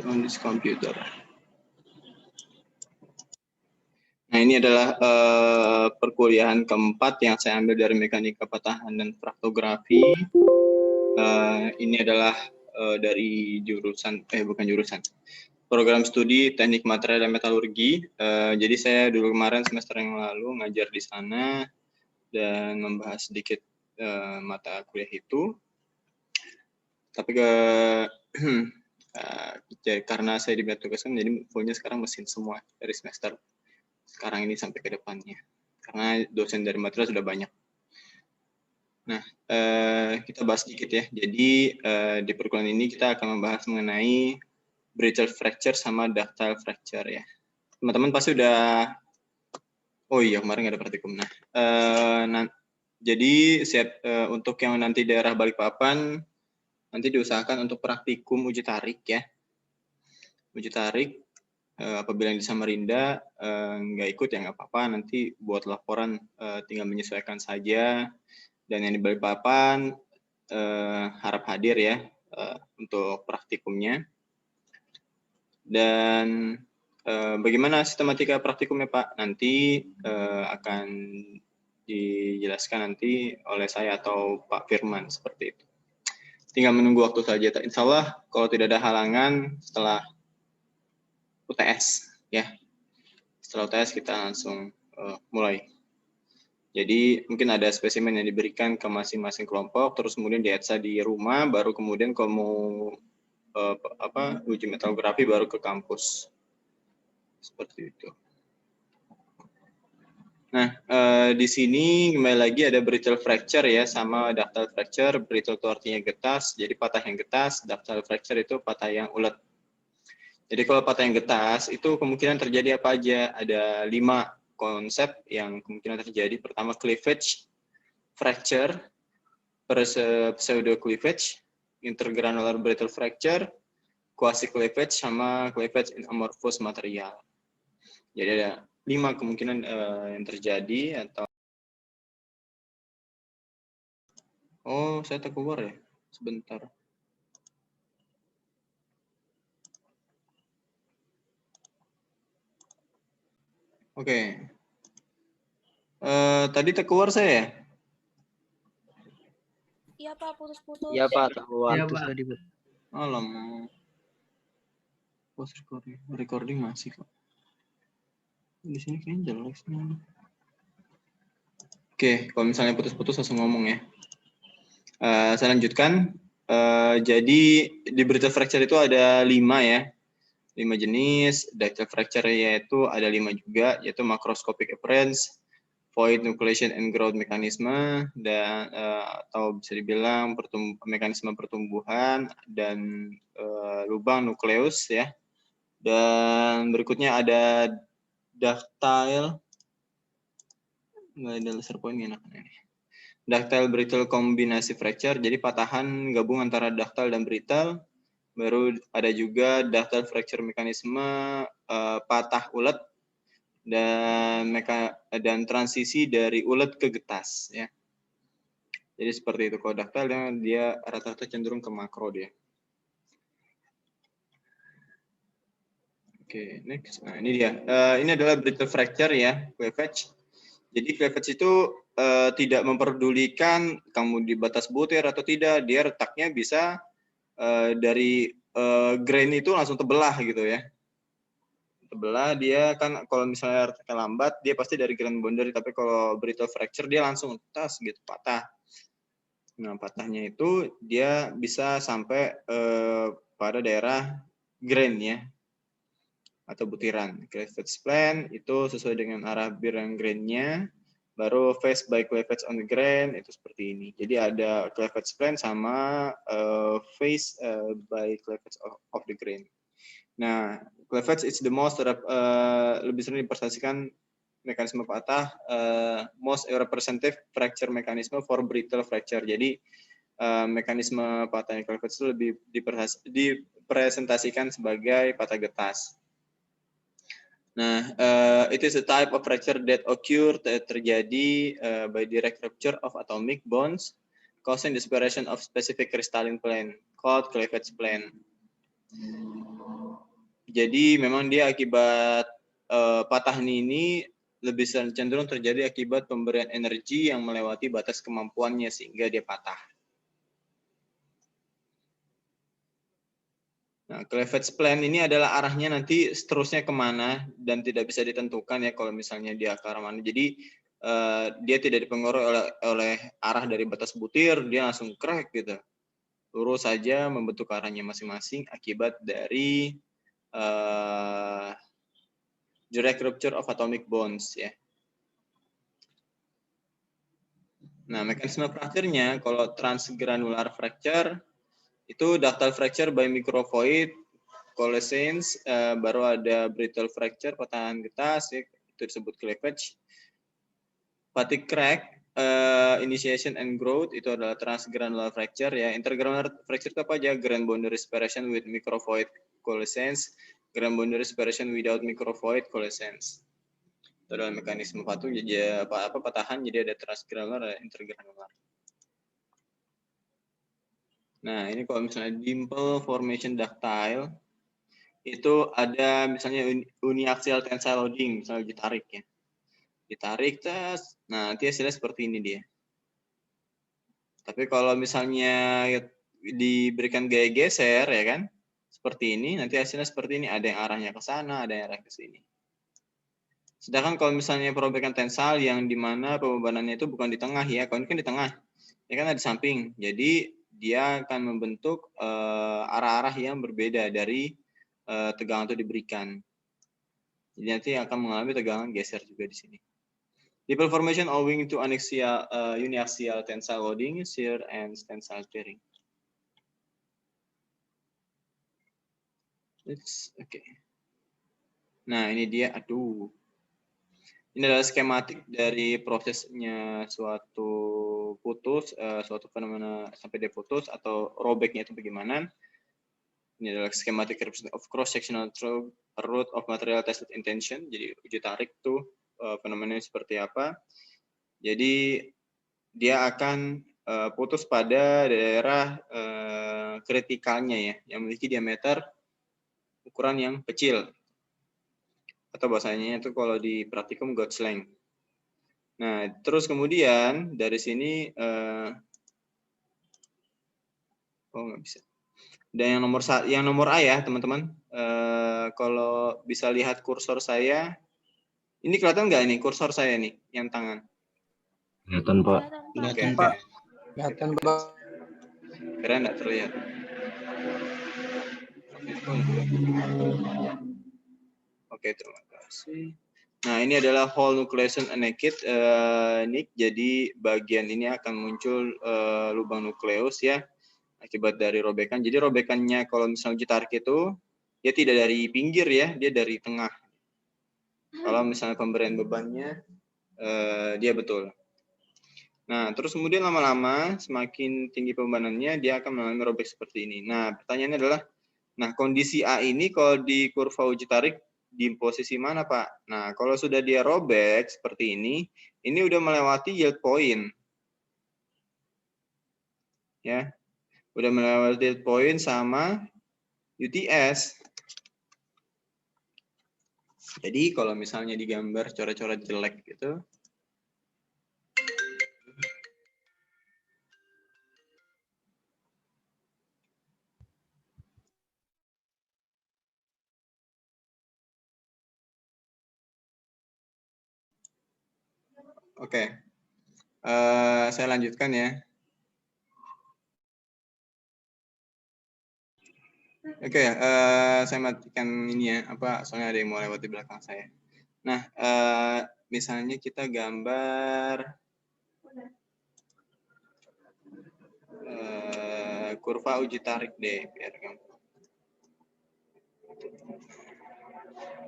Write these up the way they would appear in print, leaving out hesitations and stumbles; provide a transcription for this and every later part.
on this computer. Nah, ini adalah perkuliahan keempat yang saya ambil dari mekanika patahan dan fraktografi. Ini adalah dari jurusan, bukan jurusan, program studi teknik material dan metalurgi. Jadi saya dulu kemarin semester yang lalu ngajar di sana dan membahas sedikit mata kuliah itu. Tapi karena saya diberi tugaskan, jadi fullnya sekarang mesin semua dari semester sekarang ini sampai ke depannya. Karena dosen dari material sudah banyak. Nah, kita bahas sedikit ya. Jadi di perkuliahan ini kita akan membahas mengenai brittle fracture sama ductile fracture ya. Teman-teman pasti udah, oh iya kemarin nggak ada praktikum. Nah, jadi untuk yang nanti daerah Balikpapan, nanti diusahakan untuk praktikum uji tarik ya. Uji tarik, apabila yang di Samarinda nggak ikut ya nggak apa-apa, nanti buat laporan tinggal menyesuaikan saja. Dan yang di Balikpapan harap hadir ya untuk praktikumnya. Dan bagaimana sistematika praktikumnya Pak? Nanti akan dijelaskan nanti oleh saya atau Pak Firman seperti itu. Tinggal menunggu waktu saja. Insya Allah kalau tidak ada halangan setelah UTS ya. Setelah UTS kita langsung mulai. Jadi mungkin ada spesimen yang diberikan ke masing-masing kelompok, terus kemudian dietsa di rumah, baru kemudian kalau mau uji metalgrafi baru ke kampus. Seperti itu. Nah, di sini kembali lagi ada brittle fracture ya, sama ductile fracture. Brittle itu artinya getas, jadi patah yang getas. Ductile fracture itu patah yang ulet. Jadi kalau patah yang getas, itu kemungkinan terjadi apa aja? Ada 5 konsep yang kemungkinan terjadi. Pertama, cleavage, fracture, pseudo cleavage, intergranular brittle fracture, quasi cleavage, sama cleavage in amorphous material. Jadi ada 5 kemungkinan yang terjadi atau saya terkeluar ya sebentar. Oke. Tadi terkeluar saya ya? Iya Pak, putus-putus. Iya Pak, terkeluar Iya, terus Pak. tadi Pak. Alamak. Post recording masih kok. Di sini kayaknya jelek sih. Oke, kalau misalnya putus-putus langsung ngomong ya. Saya lanjutkan. Jadi di brittle fracture itu ada 5 ya. 5 jenis. Ductile fracture yaitu ada 5 juga, yaitu macroscopic appearance, void nucleation and growth mechanism, dan atau bisa dibilang mekanisme pertumbuhan dan lubang nukleus ya. Dan berikutnya ada ductile, nggak ada laser point enak ini. Ductile brittle kombinasi fracture, jadi patahan gabung antara ductile dan brittle. Baru ada juga ductile fracture mekanisme patah ulet dan transisi dari ulet ke getas ya. Jadi seperti itu. Kalau ductile dia rata-rata cenderung ke makro dia. Oke, next. Nah, ini dia. Ini adalah brittle fracture ya, cleavage. Jadi cleavage itu tidak memperdulikan kamu di batas butir atau tidak, dia retaknya bisa dari grain itu langsung terbelah gitu ya. Terbelah dia kan kalau misalnya retaknya lambat, dia pasti dari grain boundary, tapi kalau brittle fracture dia langsung tas gitu, patah. Nah, patahnya itu dia bisa sampai pada daerah grain ya, atau butiran. Cleavage plane itu sesuai dengan arah birang grainnya, baru face by cleavage on the grain itu seperti ini. Jadi ada cleavage plane sama face by cleavage of the grain. Nah, cleavage is the most lebih sering dipresentasikan mekanisme patah, most representative fracture mechanism for brittle fracture. Jadi mekanisme patahnya cleavage itu lebih dipresentasikan sebagai patah getas. Nah, it is a type of fracture that occur terjadi by direct rupture of atomic bonds causing the separation of specific crystalline plane called cleavage plane. Jadi memang dia akibat patahan ini lebih cenderung terjadi akibat pemberian energi yang melewati batas kemampuannya sehingga dia patah. Nah, cleavage plan ini adalah arahnya nanti seterusnya kemana dan tidak bisa ditentukan ya kalau misalnya dia ke arah mana. Jadi dia tidak dipengaruhi oleh arah dari batas butir, dia langsung crack gitu. Lurus saja membentuk arahnya masing-masing akibat dari direct rupture of atomic bonds ya. Nah, mekanisme fracture-nya kalau transgranular fracture itu ductile fracture by microvoid coalescence, baru ada brittle fracture patahan getas ya, itu disebut cleavage. Fatigue crack, initiation and growth itu adalah transgranular fracture ya. Intergranular fracture itu apa aja? Grand boundary separation with microvoid coalescence, grand boundary separation without microvoid coalescence. Itu adalah mekanisme patuh jadi apa patahan, jadi ada transgranular ada intergranular. Nah, ini kalau misalnya dimple formation ductile itu ada misalnya uniaxial tensile loading, misalnya ditarik ya. Ditarik tes, nah nanti hasilnya seperti ini dia. Tapi kalau misalnya diberikan gaya geser ya kan, seperti ini, nanti hasilnya seperti ini, ada yang arahnya ke sana, ada yang arah ke sini. Sedangkan kalau misalnya perobekan tensal yang dimana pembebanannya itu bukan di tengah ya, kalau ini kan di tengah, ya kan di samping. Jadi dia akan membentuk arah-arah yang berbeda dari tegangan itu diberikan. Jadi nanti akan mengalami tegangan geser juga di sini. Dimple formation owing to uniaxial tensile loading, shear, and tensile tearing. Okay. Nah ini dia, aduh. Ini adalah skematik dari prosesnya suatu putus, suatu fenomena sampai dia putus atau robeknya itu bagaimana. Ini adalah skematik of cross-sectional root of material tested in tension. Jadi uji tarik tuh fenomenanya seperti apa. Jadi dia akan putus pada daerah kritikalnya ya, yang memiliki diameter ukuran yang kecil. Atau bahasanya itu kalau di praktikum Gauge length. Nah, terus kemudian dari sini oh nggak bisa. Dan yang nomor A ya, teman-teman. Kalau bisa lihat kursor saya, ini kelihatan nggak ini kursor saya nih, yang tangan? Kelihatan, Pak. Kelihatan, Pak. Kelihatan, Pak. Kira nggak terlihat. Oke, terima kasih. Nah, ini adalah whole nucleation naked, Nick. Jadi bagian ini akan muncul lubang nukleus ya, akibat dari robekan. Jadi robekannya kalau misalnya ditarik itu, dia tidak dari pinggir ya, dia dari tengah. Kalau misalnya pemberian bebannya, dia betul. Nah, terus kemudian lama-lama semakin tinggi pembebanannya, dia akan mengalami robek seperti ini. Nah, pertanyaannya adalah, nah kondisi A ini kalau di kurva uji tarik di posisi mana, Pak? Nah, kalau sudah dia robek seperti ini udah melewati yield point. Ya. Udah melewati yield point sama UTS. Jadi kalau misalnya digambar coret-coret jelek gitu, oke. Saya lanjutkan ya. Oke, saya matikan ini ya, soalnya ada yang mau lewat di belakang saya. Nah, misalnya kita gambar kurva uji tarik deh, biar gampang.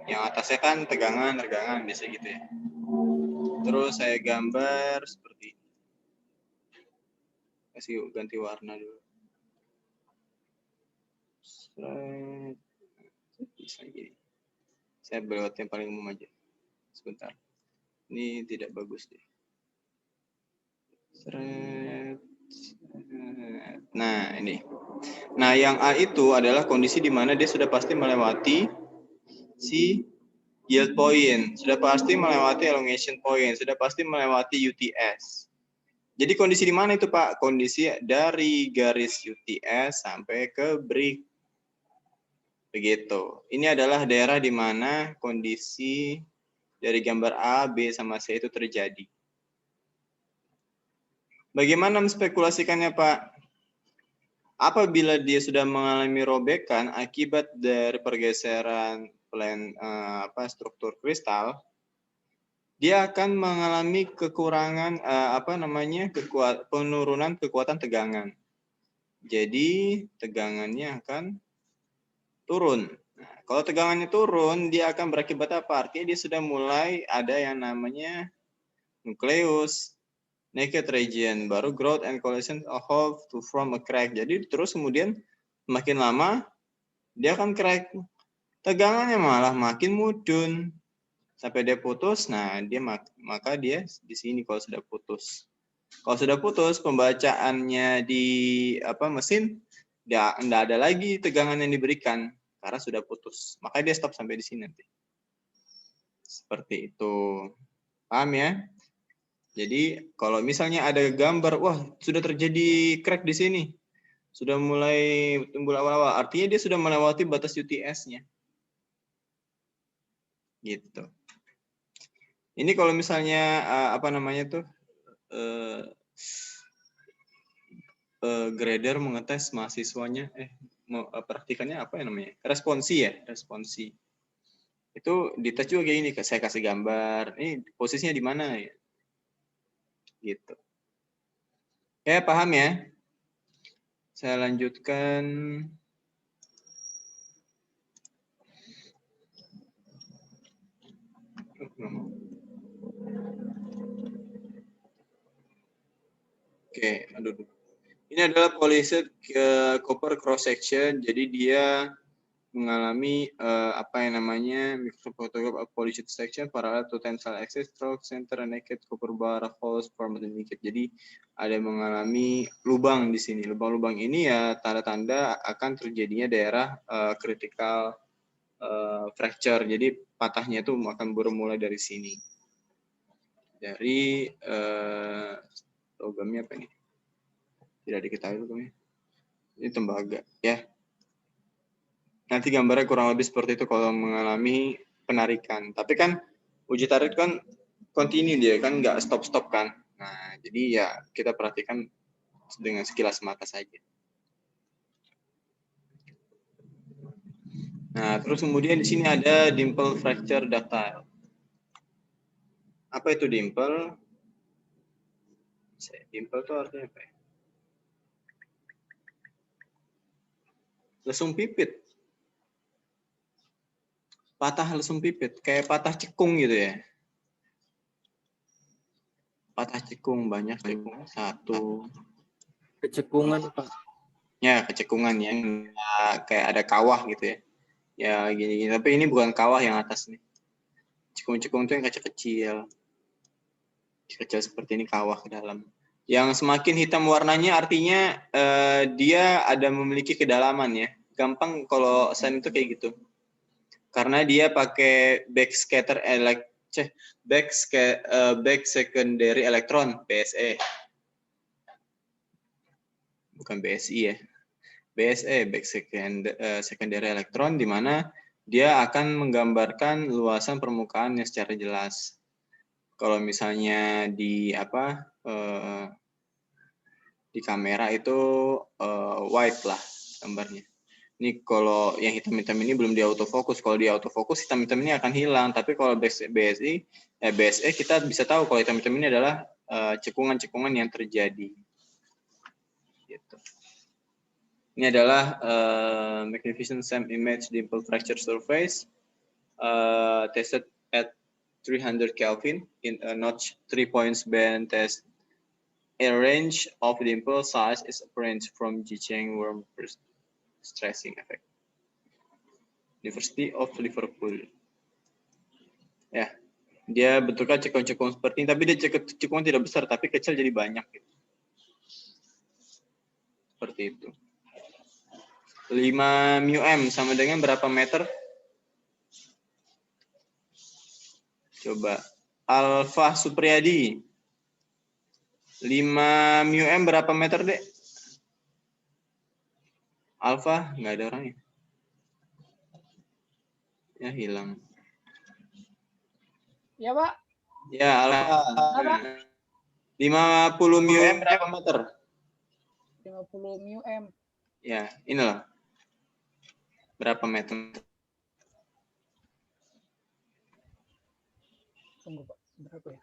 Yang atasnya kan tegangan biasa gitu ya. Terus saya gambar seperti ini. Kasih ganti warna dulu. Bisa gini. Saya belot yang paling umum aja. Sebentar. Ini tidak bagus deh. Nah, ini. Nah, yang A itu adalah kondisi di mana dia sudah pasti melewati si yield point, sudah pasti melewati elongation point, sudah pasti melewati UTS. Jadi kondisi di mana itu Pak? Kondisi dari garis UTS sampai ke break. Begitu. Ini adalah daerah di mana kondisi dari gambar A, B, sama C itu terjadi. Bagaimana menspekulasikannya Pak? Apabila dia sudah mengalami robekan akibat dari pergeseran struktur kristal, dia akan mengalami kekurangan penurunan kekuatan tegangan. Jadi tegangannya akan turun. Nah, kalau tegangannya turun, dia akan berakibat apa? Artinya dia sudah mulai ada yang namanya nukleus, naked region, baru growth and collision of to form a crack. Jadi terus kemudian makin lama dia akan crack. Tegangannya malah makin mudun sampai dia putus. Nah, maka dia di sini kalau sudah putus. Kalau sudah putus, pembacaannya di mesin nggak ada lagi tegangan yang diberikan karena sudah putus. Makanya dia stop sampai di sini nanti. Seperti itu. Paham ya? Jadi kalau misalnya ada gambar, wah sudah terjadi crack di sini, sudah mulai tumbuh awal-awal, artinya dia sudah melewati batas UTS-nya. Gitu. Ini kalau misalnya grader mengetes mahasiswanya, praktikannya apa ya namanya? Responsi ya, responsi. Itu dites juga kayak ini, saya kasih gambar, ini posisinya di mana ya? Gitu. Ya, paham ya? Saya lanjutkan. Oke, aduh. Ini adalah polished copper cross section. Jadi dia mengalami microphotograph of polished section parallel to tensile axis, stroke center and naked copper bar holes formed in naked. Jadi ada mengalami lubang di sini. Lubang-lubang ini ya tanda-tanda akan terjadinya daerah critical fracture. Jadi patahnya itu akan bermulai dari sini. Dari logamnya apa ini? Tidak diketahui logamnya. Ini tembaga ya. Nanti gambarnya kurang lebih seperti itu kalau mengalami penarikan. Tapi kan uji tarik kan continue dia kan nggak stop kan. Nah jadi ya kita perhatikan dengan sekilas mata saja. Nah terus kemudian di sini ada dimple fracture ductile. Apa itu dimple? Dimple itu artinya apa ya? Lesung pipit. Patah lesung pipit, kayak patah cekung gitu ya. Patah cekung banyak cekung. Satu. Kecekungan, Pak. Ya, kecekungan ya. Kayak ada kawah gitu ya. Ya gini-gini. Tapi ini bukan kawah yang atas nih. Cekung-cekung itu yang kecil-kecil. Kecil seperti ini kawah ke dalam. Yang semakin hitam warnanya artinya dia ada memiliki kedalaman ya. Gampang kalau sand itu kayak gitu. Karena dia pakai back secondary electron, BSE. Bukan BSI ya. BSE, back secondary electron, di mana dia akan menggambarkan luasan permukaan yang secara jelas. Kalau misalnya di kamera itu white lah gambarnya. Ini kalau yang hitam-hitam ini belum di autofocus. Kalau di autofocus hitam-hitam ini akan hilang. Tapi kalau BSE kita bisa tahu kalau hitam-hitam ini adalah cekungan-cekungan yang terjadi. Gitu. Ini adalah magnificent SEM image dimple fracture surface tested at 300 Kelvin in a notch 3 points band test. A range of dimple size is apparent from Jicheng worm stressing effect. University of Liverpool. Ya, dia bentuknya cekung-cekung seperti ini, tapi dia cekung tidak besar, tapi kecil jadi banyak. Gitu. Seperti itu. 5 μm sama dengan berapa meter? Coba. Alfa Supriyadi. 5 μm berapa meter, Dek? Alfa, nggak ada orangnya. Ya, hilang. Ya, Pak. Ya, Alfa. Apa? 50 μm berapa meter? 50 μm. Ya, inilah. Berapa meter? Tunggu, Pak. Berapa ya?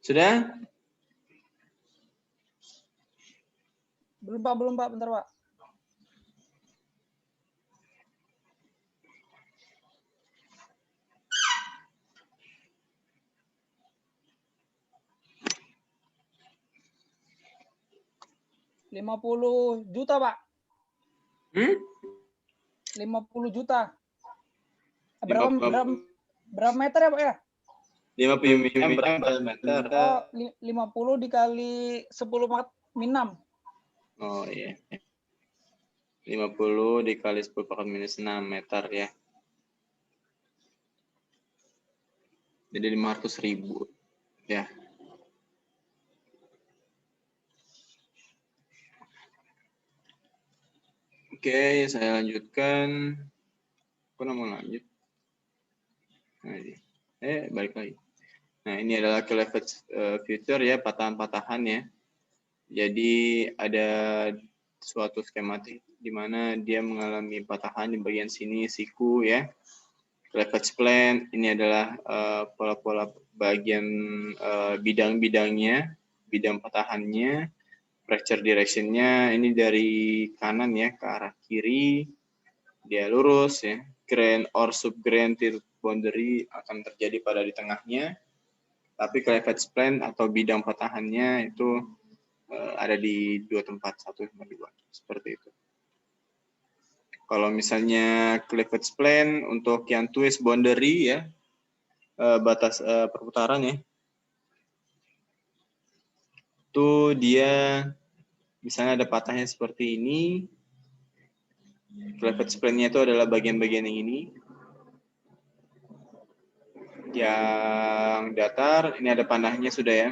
Sudah? Belum, Pak. Belum, Pak. Bentar, Pak. $50 juta, Pak. 50 juta. Berapa meter ya, Pak ya? 50 μm berapa meter? Oh, 50 dikali 10 min 6. Oh iya. 50 dikali 10 pangkat minus 6 meter ya. Jadi 500.000 ya. Oke, saya lanjutkan. Aku mau lanjut. Nah, balik lagi. Nah, ini adalah cleavage future ya, patahan-patahan ya. Jadi ada suatu skematik di mana dia mengalami patahan di bagian sini siku ya. Cleavage plane ini adalah pola-pola bagian bidang-bidangnya, bidang patahannya. Fracture direction-nya ini dari kanan ya ke arah kiri, dia lurus ya. Grain or subgrain tilt boundary akan terjadi pada di tengahnya, tapi cleavage plane atau bidang patahannya itu ada di dua tempat, 1 sama 2, seperti itu. Kalau misalnya cleavage plane untuk yang twist boundary ya, batas perputaran ya, itu dia misalnya ada patahnya seperti ini, cleavage plane-nya itu adalah bagian-bagian yang ini, yang datar, ini ada panahnya sudah ya,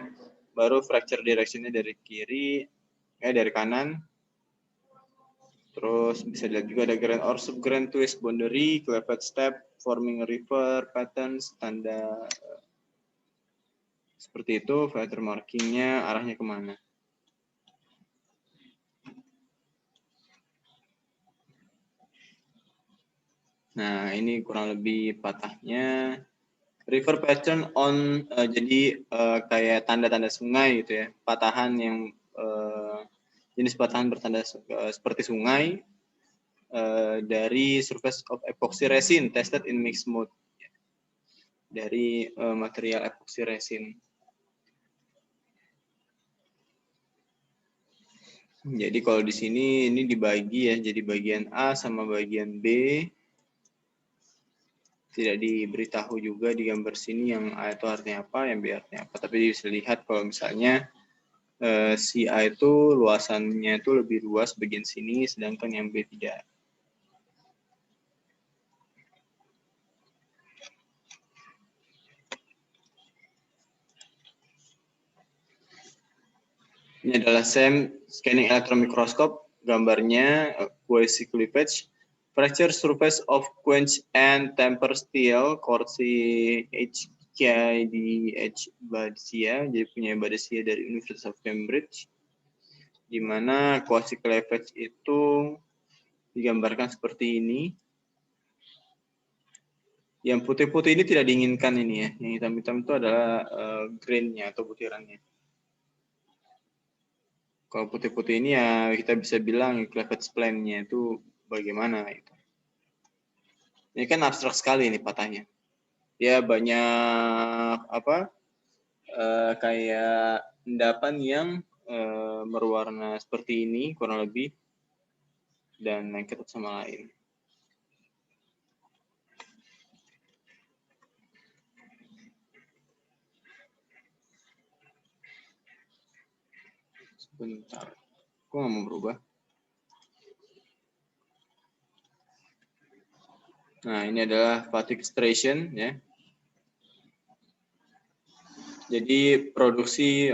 baru fracture direction-nya dari kiri, dari kanan, terus bisa dilihat juga ada grain or subgrain twist boundary, cleavage step, forming river patterns, tanda seperti itu, filter markingnya arahnya kemana. Nah, ini kurang lebih patahnya. River pattern on, jadi kayak tanda-tanda sungai gitu ya. Patahan yang jenis patahan bertanda seperti sungai dari surface of epoxy resin tested in mixed mode. Dari material epoxy resin. Jadi kalau di sini ini dibagi ya, jadi bagian A sama bagian B. Tidak diberitahu juga di gambar sini yang A itu artinya apa, yang B artinya apa. Tapi bisa lihat kalau misalnya si A itu luasannya itu lebih luas bagian sini, sedangkan yang B tidak. Ini adalah SEM scanning electron microscope, gambarnya quasi cleavage, fracture surface of quench and temper steel, Corsi HKDH Badesia, jadi punya Badesia dari University of Cambridge, di mana quasi cleavage itu digambarkan seperti ini. Yang putih-putih ini tidak diinginkan ini ya, yang hitam-hitam itu adalah grain-nya atau butirannya. Kalau putih-putih ini ya kita bisa bilang cleavage plane-nya itu bagaimana itu. Ini kan abstrak sekali nih patahnya. Ya banyak apa? kayak endapan yang berwarna seperti ini kurang lebih dan lengket sama lain. Sebentar, aku nggak mau berubah. Nah, ini adalah fatigue extraction ya. Jadi produksi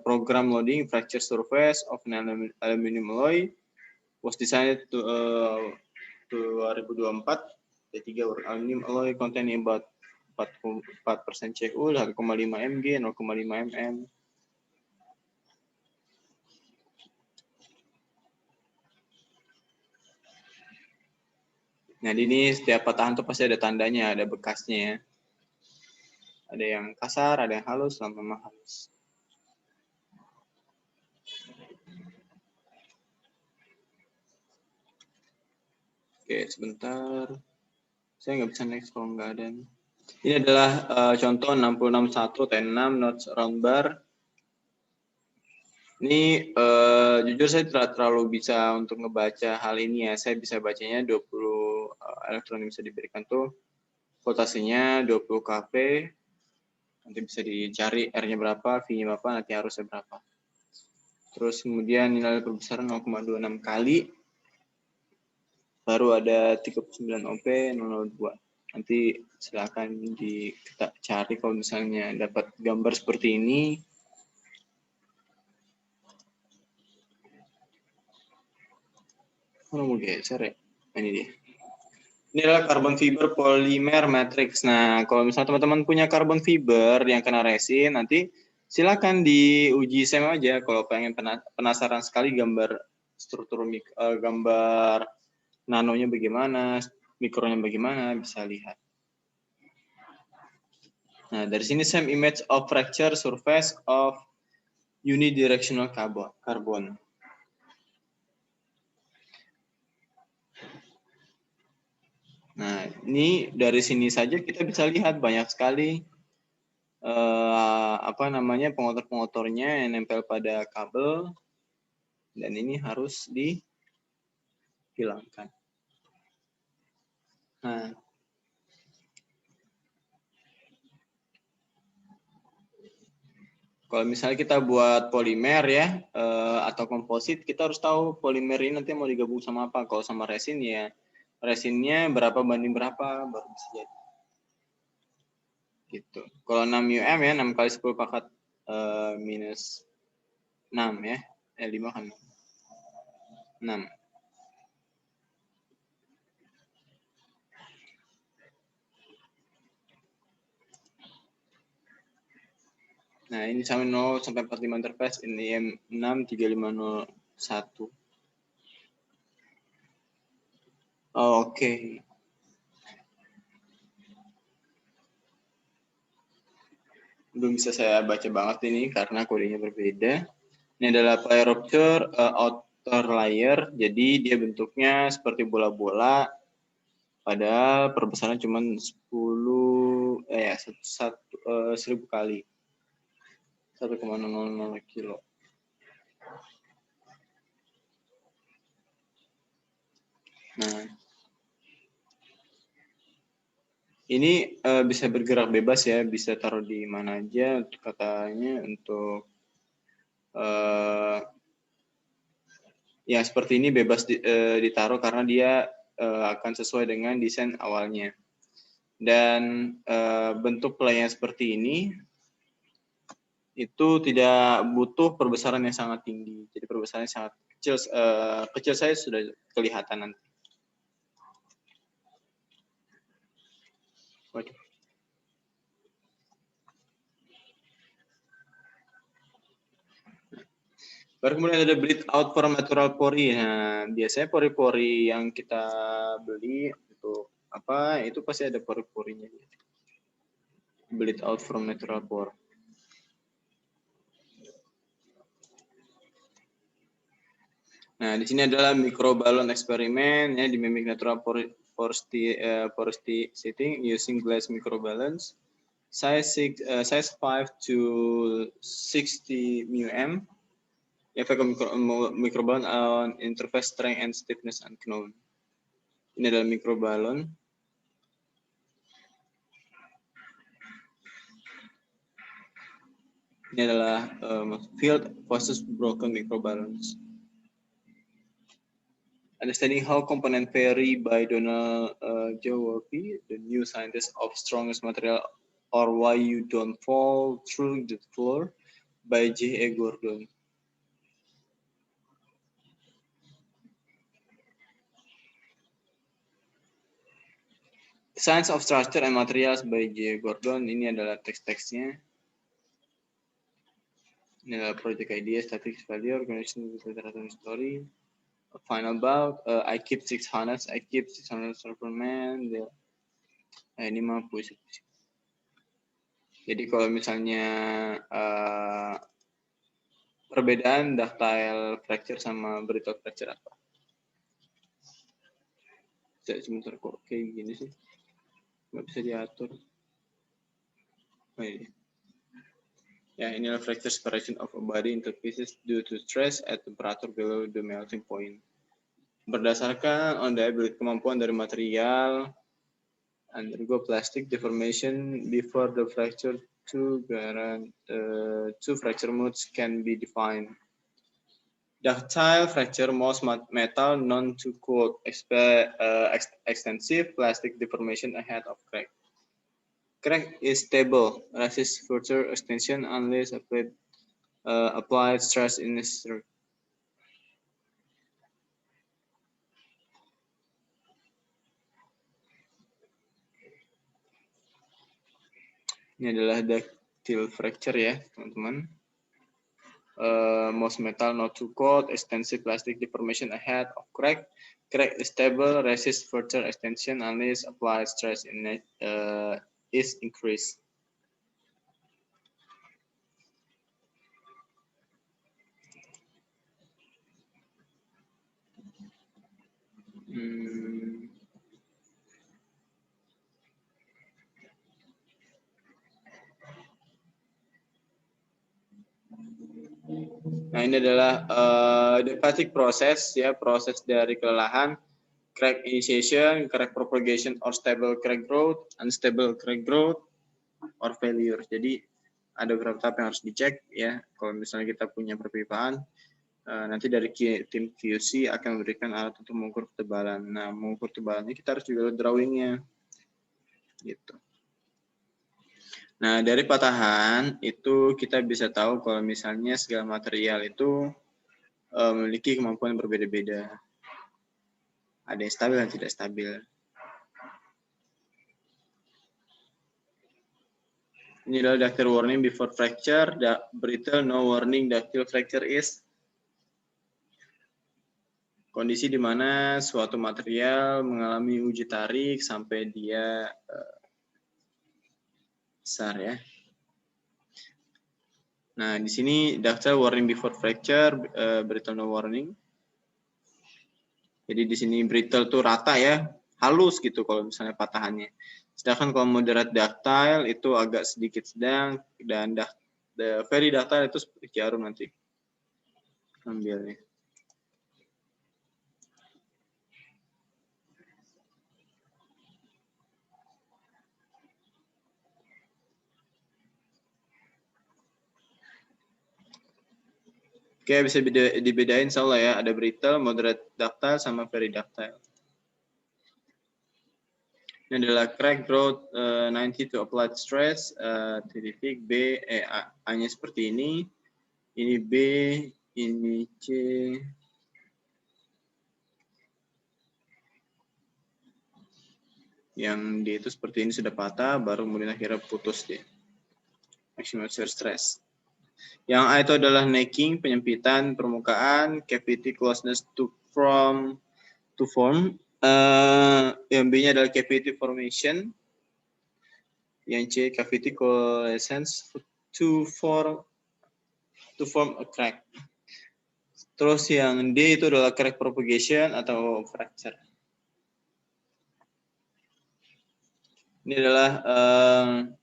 program loading fracture surface of an aluminum alloy was designed to 2024. D3 aluminum alloy containing about 4% CU, 1,5 mg, 0,5 mm. Nah, ini setiap patahan tuh pasti ada tandanya, ada bekasnya ya. Ada yang kasar, ada yang halus, lama-lama halus. Oke, sebentar. Saya nggak bisa next kalau nggak ada. Ini adalah contoh 661 T6 notes round bar. Ini jujur saya tidak terlalu bisa untuk ngebaca hal ini ya. Saya bisa bacanya 20 elektron yang bisa diberikan tuh voltasenya 20 kV. Nanti bisa dicari R-nya berapa, V-nya berapa, nanti harusnya berapa. Terus kemudian nilai perbesaran 0,26 kali. Baru ada 39 OP 002. Nanti silakan kita cari kalau misalnya dapat gambar seperti ini. Mau geser ya? Ini dia. Ini adalah carbon fiber polymer matrix. Nah, kalau misalnya teman-teman punya carbon fiber yang kena resin, nanti silakan diuji SEM aja. Kalau pengen penasaran sekali gambar struktur gambar nanonya bagaimana, mikronya bagaimana, bisa lihat. Nah, dari sini SEM image of fracture surface of unidirectional carbon. Nah, ini dari sini saja kita bisa lihat banyak sekali pengotor-pengotornya yang nempel pada kabel, dan ini harus dihilangkan. Nah, kalau misalnya kita buat polimer ya atau komposit, kita harus tahu polimer ini nanti mau digabung sama apa. Kalau sama resin ya resinnya berapa banding berapa baru bisa jadi. Gitu. Kalau 6 mm ya 6 kali 10 pangkat minus 6 ya. 5 kan 6. Nah, ini sama 0 sampai 45 interface, ini M6 3501. Oh, oke. Belum bisa saya baca banget ini karena kodenya berbeda. Ini adalah play rupture outer layer, jadi dia bentuknya seperti bola-bola, padahal perbesaran cuma 10 1000 kali 1,00 kilo. Nah, ini bisa bergerak bebas ya, bisa taruh di mana aja katanya untuk ya seperti ini bebas ditaruh karena dia akan sesuai dengan desain awalnya. Dan bentuk playnya seperti ini itu tidak butuh perbesaran yang sangat tinggi. Jadi perbesarannya sangat kecil, kecil saya sudah kelihatan nanti. Waduh. Baru kemudian ada bleed out from natural pori. Nah, biasanya pori-pori yang kita beli untuk apa itu pasti ada pori-porinya. Bleed out from natural pore. Nah, di sini adalah microballoon eksperimen ya di mimic natural porosity setting using glass microballoons. size 5 to 60 μm. Effect of microballoon on interface strength and stiffness unknown. Ini adalah microballoon. Ini adalah field versus broken microballoons. Understanding how components vary by Donald Jaworski, the new scientist of strongest material, or why you don't fall through the floor, by J.A. Gordon. Science of Structure and Materials by J. Gordon. Ini adalah teks-teksnya. Ini adalah project idea, statistics value, organization, literature story. A final bout. I keep 600 Superman. Nah, ini mah puisi. Jadi kalau misalnya perbedaan ductile fracture sama brittle fracture apa? Sebentar kok kayak gini sih. Nggak bisa diatur. Oh, iya. Ya, inilah fracture separation of a body into pieces due to stress at temperature below the melting point. Berdasarkan on the ability kemampuan dari material undergo plastic deformation before the fracture, two fracture modes can be defined. Ductile fracture, most metal known to cold, extensive plastic deformation ahead of crack. Crack is stable, resists further extension unless applied stress is necessary. Ini adalah ductile fracture ya, teman-teman. Most metal not too cold, extensive plastic deformation ahead of crack. Crack is stable, resists further extension unless applied stress is increased. Nah, ini adalah the basic process ya, proses dari kelelahan, crack initiation, crack propagation or stable crack growth, unstable crack growth or failure. Jadi ada beberapa tahap yang harus dicek ya. Kalau misalnya kita punya perpipaan, nanti dari tim QC akan memberikan alat untuk mengukur ketebalan. Nah, mengukur ketebalannya kita harus juga drawingnya, gitu. Nah, dari patahan itu kita bisa tahu kalau misalnya segala material itu memiliki kemampuan yang berbeda-beda. Ada yang stabil dan tidak stabil. Ini adalah ductile warning before fracture, brittle no warning. Ductile fracture is kondisi di mana suatu material mengalami uji tarik sampai dia besar ya. Nah, di sini ductile warning before fracture, brittle no warning. Jadi di sini brittle tuh rata ya, halus gitu kalau misalnya patahannya. Sedangkan kalau moderate ductile itu agak sedikit sedang, dan very ductile itu seperti jarum nanti ambilnya. Oke, bisa dibedain soalnya ya, ada brittle, moderate ductile, sama very ductile. Ini adalah crack growth 90 to applied stress, titik B, A-nya seperti ini B, ini C, yang D itu seperti ini sudah patah, baru kemudian akhirnya putus dia. Maximum shear stress. Yang A itu adalah necking, penyempitan permukaan, cavity closeness to form. Yang B-nya adalah cavity formation. Yang C cavity coalescence to form a crack. Terus yang D itu adalah crack propagation atau fracture. Ini adalah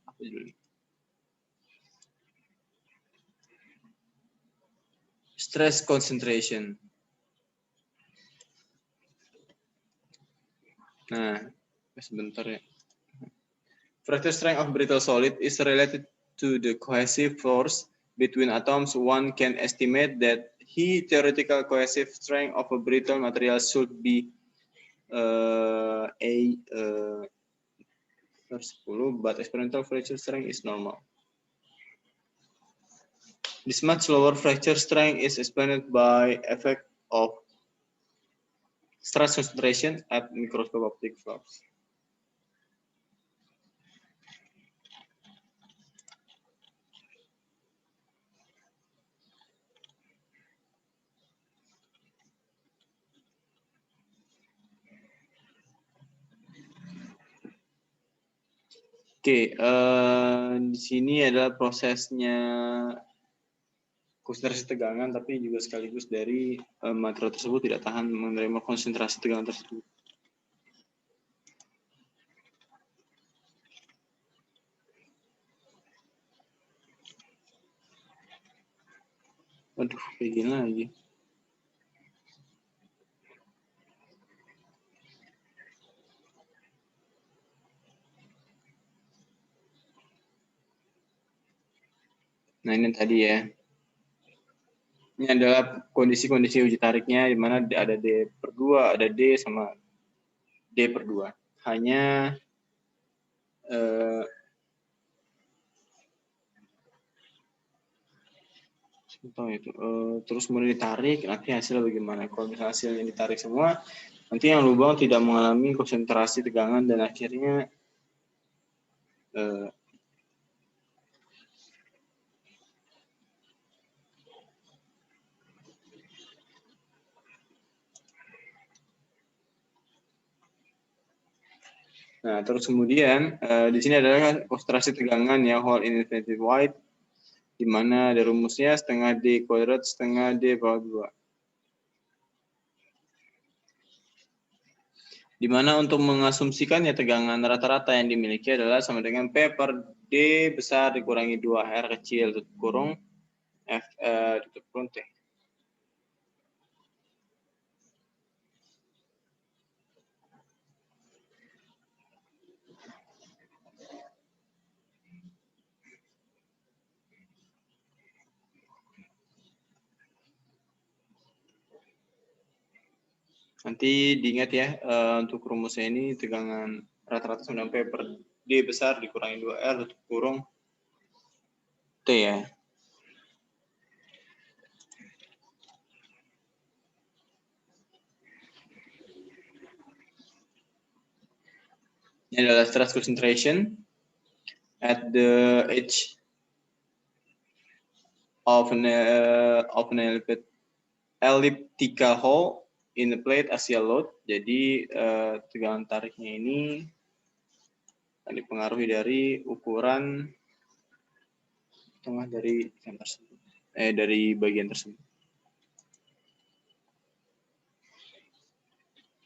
apa judulnya? stress concentration. Nah, sebentar ya. Fracture strength of brittle solid is related to the cohesive force between atoms. One can estimate that theoretical cohesive strength of a brittle material should be 10, but experimental fracture strength is normal. This much lower fracture strength is explained by effect of stress concentration at microscope optic valves. Oke, di sini adalah prosesnya konsentrasi tegangan, tapi juga sekaligus dari material tersebut tidak tahan menerima konsentrasi tegangan tersebut. Waduh, kayak gini lagi. Nah, ini tadi ya. Ini adalah kondisi-kondisi uji tariknya, di mana ada D/2, ada D sama D/2. Hanya terus kemudian ditarik, nanti hasilnya bagaimana? Kalau misalnya hasilnya ditarik semua, nanti yang lubang tidak mengalami konsentrasi tegangan dan akhirnya nah, terus kemudian di sini adalah konsentrasi tegangan ya, whole in infinity wide, di mana ada rumusnya setengah D kuadrat setengah D bawah 2. Di mana untuk mengasumsikannya tegangan rata-rata yang dimiliki adalah sama dengan P per D besar dikurangi 2R kecil tutup kurung F tutup kurung T. Nanti diingat ya, untuk rumusnya ini tegangan rata-rata sama dengan P per D besar dikurangi 2R tutup kurung T ya. Ini adalah stress concentration at the edge of an elliptical hole in the plate axial load. Jadi tegangan tariknya ini dipengaruhi dari ukuran tengah dari dari bagian tersebut.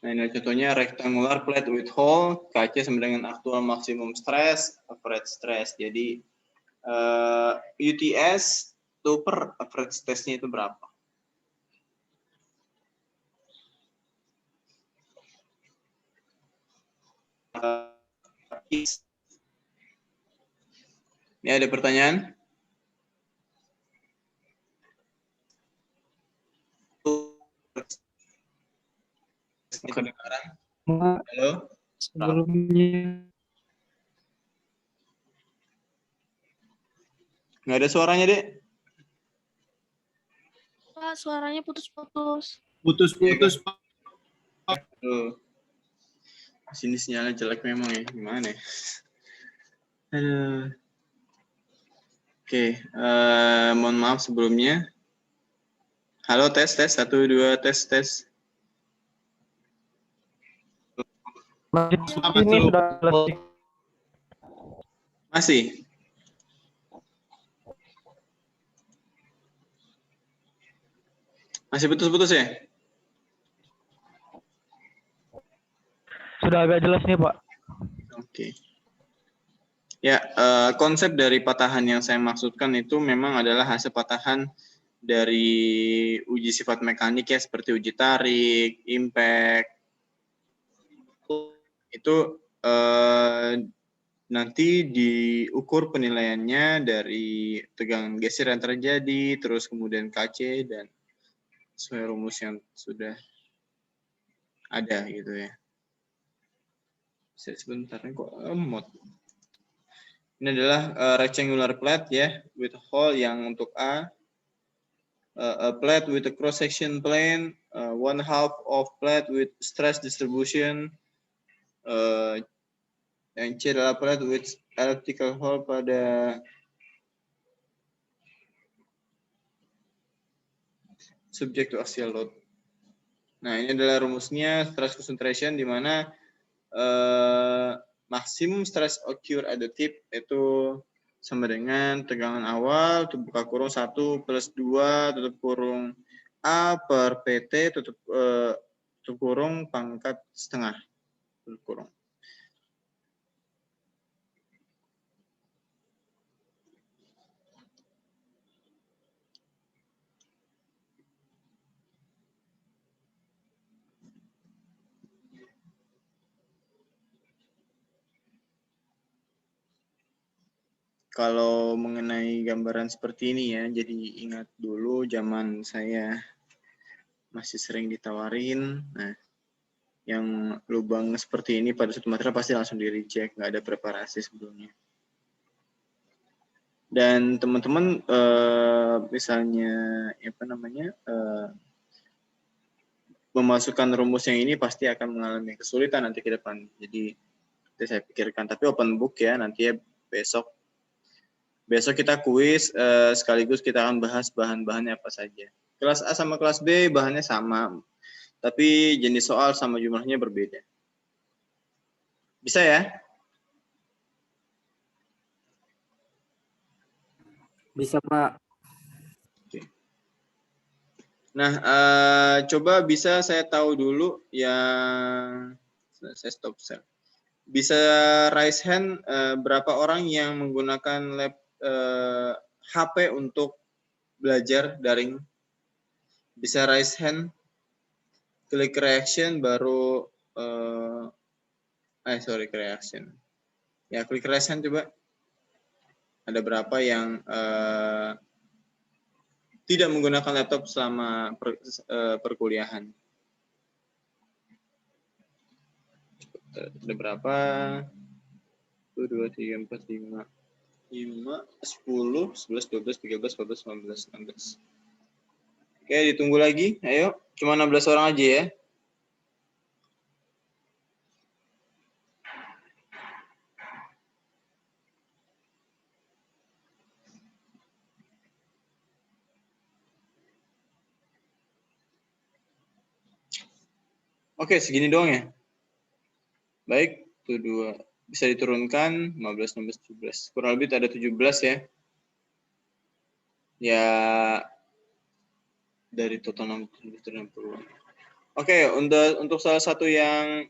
Nah, ini contohnya rectangular plate with hole, KC sama dengan actual maximum stress, average stress. Jadi UTS itu per average stress-nya itu berapa? Ini ada pertanyaan? Kedengaran? Halo? Sebelumnya Nggak ada suaranya, Dek? Pak, suaranya putus-putus. Putus-putus, Pak. Tuh. Sini sinyalnya jelek memang ya, gimana ya? Aduh. Oke, mohon maaf sebelumnya. Halo, tes, 1, 2, tes. ini sudah selesai. Masih? Masih putus-putus ya? Sudah agak jelas nih, Pak. Oke. Ya, konsep dari patahan yang saya maksudkan itu memang adalah hasil patahan dari uji sifat mekanik ya, seperti uji tarik, impact, itu nanti diukur penilaiannya dari tegangan geser yang terjadi, terus kemudian KC, dan sesuai rumus yang sudah ada gitu ya. Sebentar, kok emot. Ini adalah rectangular plate ya, with hole yang untuk A. A plate with a cross section plane, 1/2 of plate with stress distribution, yang C adalah plate with elliptical hole pada subject to axial load. Nah, ini adalah rumusnya stress concentration, di mana maksimum stress occur at the tip itu sama dengan tegangan awal buka kurung 1 plus 2 tutup kurung A per PT tutup kurung pangkat setengah tutup kurung. Kalau mengenai gambaran seperti ini ya, jadi ingat dulu zaman saya masih sering ditawarin, nah yang lubang seperti ini pada suatu material pasti langsung di reject, nggak ada preparasi sebelumnya. Dan teman-teman misalnya apa namanya memasukkan rumus yang ini pasti akan mengalami kesulitan nanti ke depan. Jadi itu saya pikirkan, tapi open book ya, nanti ya besok kita kuis sekaligus kita akan bahas bahan-bahannya apa saja. Kelas A sama kelas B bahannya sama, tapi jenis soal sama jumlahnya berbeda. Bisa ya? Bisa, Pak. Oke. Nah, coba bisa saya tahu dulu yang saya stop share. Bisa raise hand berapa orang yang menggunakan HP untuk belajar daring? Bisa raise hand, klik reaction, baru reaction. Ya, klik raise hand coba. Ada berapa yang tidak menggunakan laptop selama perkuliahan? Ada berapa? 1, 2, 3, 4, 5, 10, 11, 12, 13, 14, 15, 16. Oke, ditunggu lagi. Ayo, cuma 16 orang aja ya. Oke, segini doang ya. Baik, itu 2. Bisa diturunkan 15, 16, 17. Kurang lebih ada 17 ya. Ya, dari total 60. Oke, untuk salah satu yang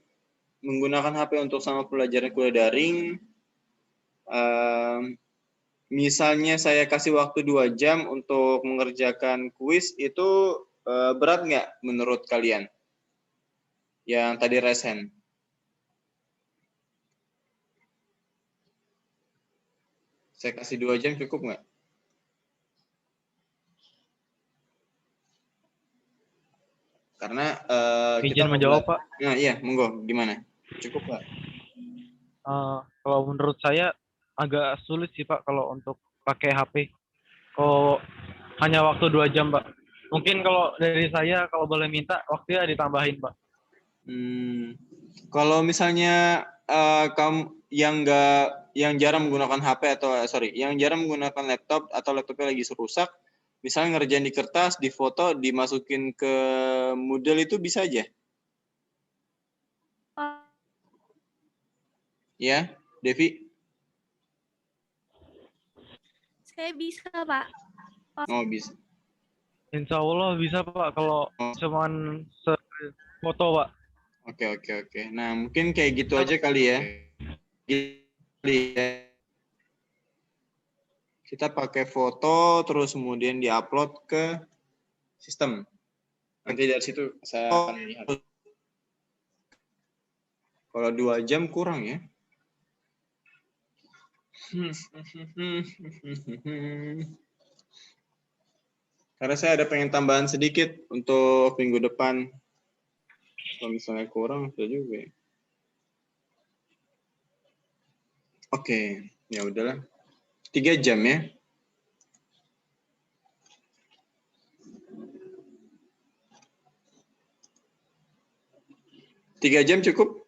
menggunakan HP untuk sama pelajaran kuliah daring, misalnya saya kasih waktu 2 jam untuk mengerjakan kuis, itu berat nggak menurut kalian? Yang tadi raise hand. Saya kasih 2 jam cukup nggak? Karena kita Izin menjawab, Pak. Nah, iya, monggo. Gimana? Cukup nggak? Kalau menurut saya agak sulit sih, Pak, kalau untuk pakai HP. Kalau hanya waktu 2 jam, Pak. Mungkin kalau dari saya, kalau boleh minta, waktunya ditambahin, Pak. Kalau misalnya kamu yang jarang menggunakan HP atau yang jarang menggunakan laptop atau laptopnya lagi rusak, misalnya ngerjain di kertas, di foto, dimasukin ke Moodle, itu bisa aja. Ya, Devi? Saya bisa, Pak. Oh, bisa. Insya Allah bisa, Pak, kalau cuman foto, Pak. Oke. Nah, mungkin kayak gitu aja kali ya. Oke, kita pakai foto, terus kemudian diupload ke sistem. Nanti dari situ saya akan lihat. Kalau 2 jam kurang ya. Karena saya ada pengen tambahan sedikit untuk minggu depan. Kalau misalnya kurang, bisa juga ya. Oke, ya udahlah. 3 jam ya. Tiga jam cukup?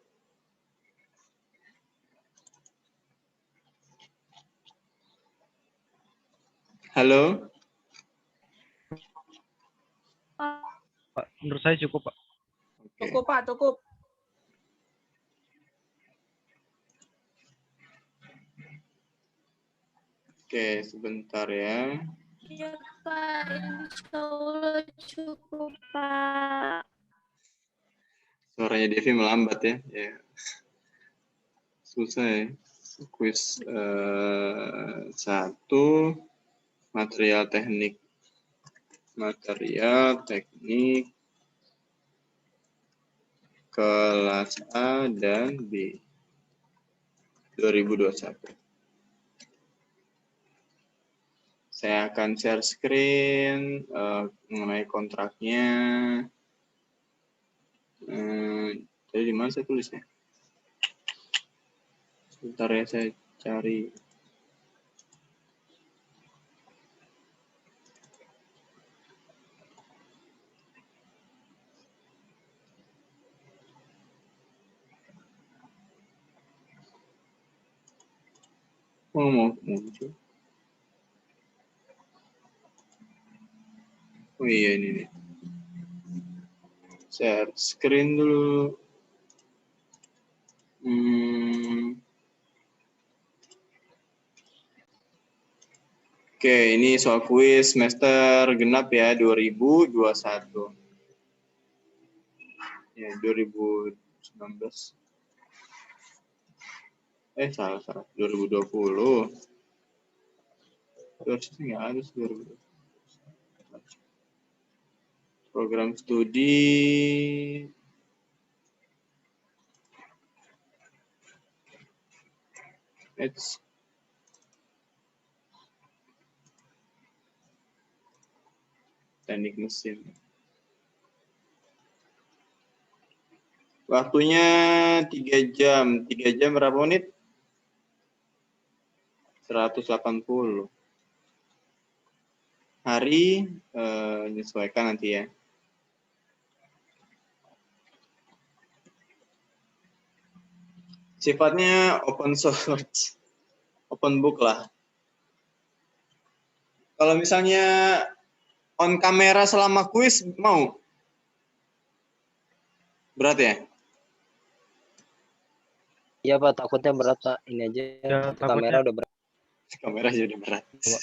Halo? Pak, menurut saya cukup, Pak. Oke. Cukup Pak, cukup. Oke, sebentar ya. Iya Pak, insya Allah cukup Pak. Suaranya Devi melambat ya. Ya. Susah ya. Kuis 1, material teknik. Material teknik kelas A dan B 2021. Saya akan share screen mengenai kontraknya. Tadi di mana saya tulisnya? Sebentar ya, saya cari. Oh, mau muncul. Oh iya, ini nih. Share screen dulu. Oke, ini soal kuis semester genap ya, 2021. Ya, 2019. Salah. 2020. Terus nggak ada 2020. Program studi teknik mesin. Waktunya 3 jam. 3 jam berapa menit? 180. Hari menyesuaikan nanti ya. Sifatnya open source, open book lah. Kalau misalnya on kamera selama kuis mau? Berat ya? Iya Pak, takutnya berat Pak. Ini aja Ya, kamera udah berat. Kamera aja udah berat. Coba.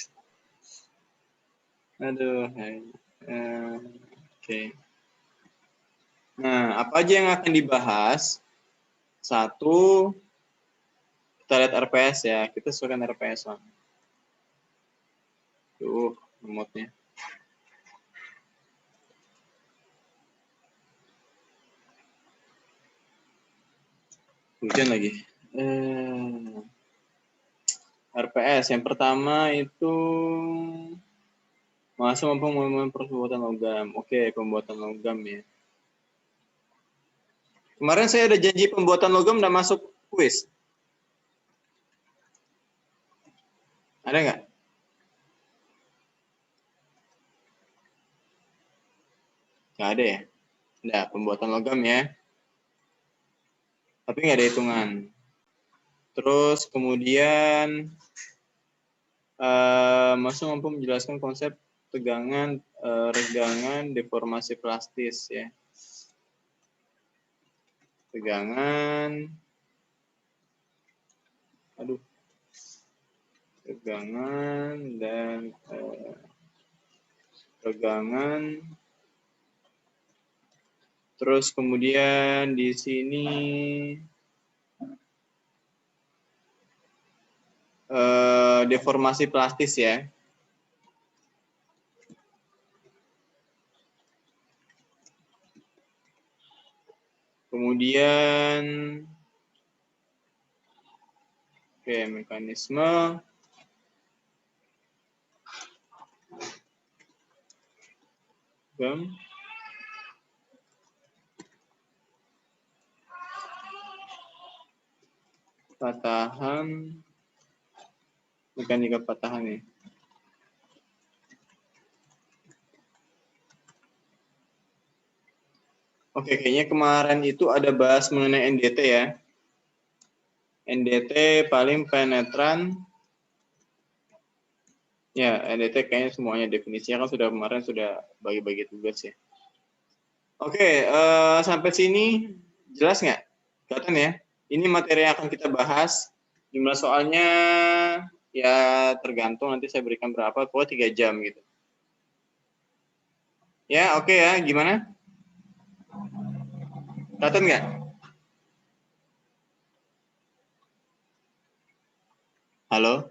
Aduh. Oke. Nah, apa aja yang akan dibahas? 1, kita lihat RPS ya. Kita sesuaikan RPS lah. Tuh, remote-nya. Hujan lagi. RPS yang pertama itu masa mampu membuat pembuatan logam. Oke, pembuatan logam ya. Kemarin saya ada janji pembuatan logam udah masuk kuis. Ada nggak? Nggak ada ya? Nggak, pembuatan logam ya. Tapi nggak ada hitungan. Terus kemudian masuk mampu menjelaskan konsep tegangan, regangan, deformasi plastis ya. Tegangan, tegangan dan tegangan. Terus kemudian di sini deformasi plastis ya. Kemudian mekanisme patahan, mekanika patahan ya. Oke, kayaknya kemarin itu ada bahas mengenai NDT ya. NDT paling penetran. Ya, NDT kayaknya semuanya definisinya kan sudah kemarin sudah bagi-bagi tugas ya. Oke, sampai sini jelas nggak? Kelihatan ya? Ini materi yang akan kita bahas. Jumlah soalnya ya tergantung nanti saya berikan berapa, pokoknya 3 jam gitu. Ya, oke ya, gimana? Kelihatan nggak? Halo?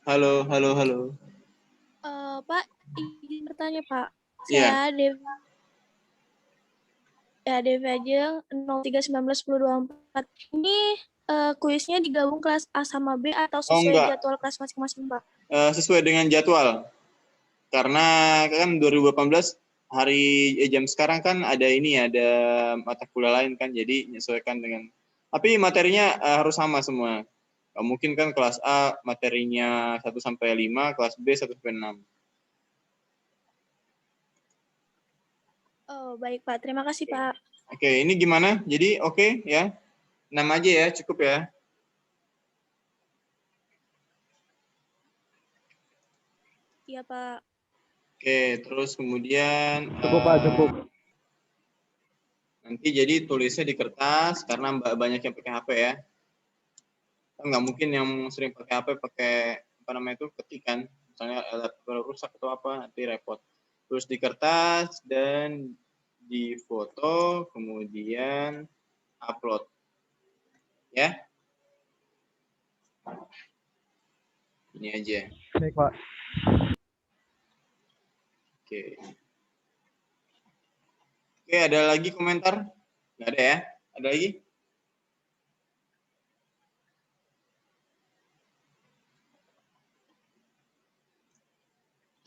Halo, halo, halo. Pak, izin bertanya, Pak. Iya. Saya Devi Ajeng 03191024. Ini kuisnya digabung kelas A sama B atau sesuai enggak. jadwal kelas masing-masing, Pak? Sesuai dengan jadwal. Karena kan 2018 jam sekarang kan ada ini ya, ada mata kuliah lain kan, jadi menyesuaikan dengan. Tapi materinya harus sama semua. Mungkin kan kelas A materinya 1 sampai 5, kelas B 1 sampai 6. Oh, baik, Pak. Terima kasih, Pak. Oke, ini gimana? Jadi oke ya. 6 aja ya, cukup ya. Iya, Pak. Oke, terus kemudian Cukup Pak, cukup. nanti jadi tulisnya di kertas karena banyak yang pakai HP ya. Kan nggak mungkin yang sering pakai HP pakai apa namanya itu ketikan, misalnya alat rusak atau apa, nanti repot. Terus di kertas dan di foto, kemudian upload. Ya. Ini aja. Baik Pak. Oke. Oke, ada lagi komentar? Nggak ada ya? Ada lagi?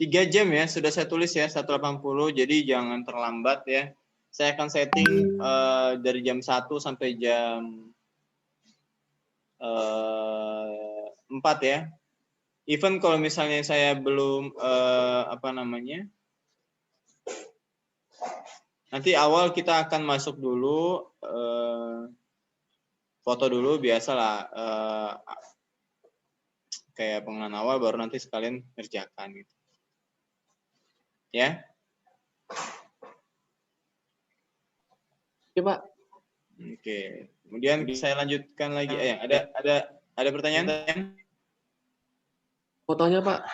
Tiga jam ya, sudah saya tulis ya, 180, jadi jangan terlambat ya. Saya akan setting dari jam 1 sampai jam 4 ya. Even kalau misalnya saya belum apa namanya, nanti awal kita akan masuk dulu, foto dulu biasalah, kayak pengenalan awal, baru nanti sekalian kerjakan gitu. Ya. Oke, Pak. Oke. Kemudian saya lanjutkan lagi. Ada pertanyaan? Fotonya, Pak.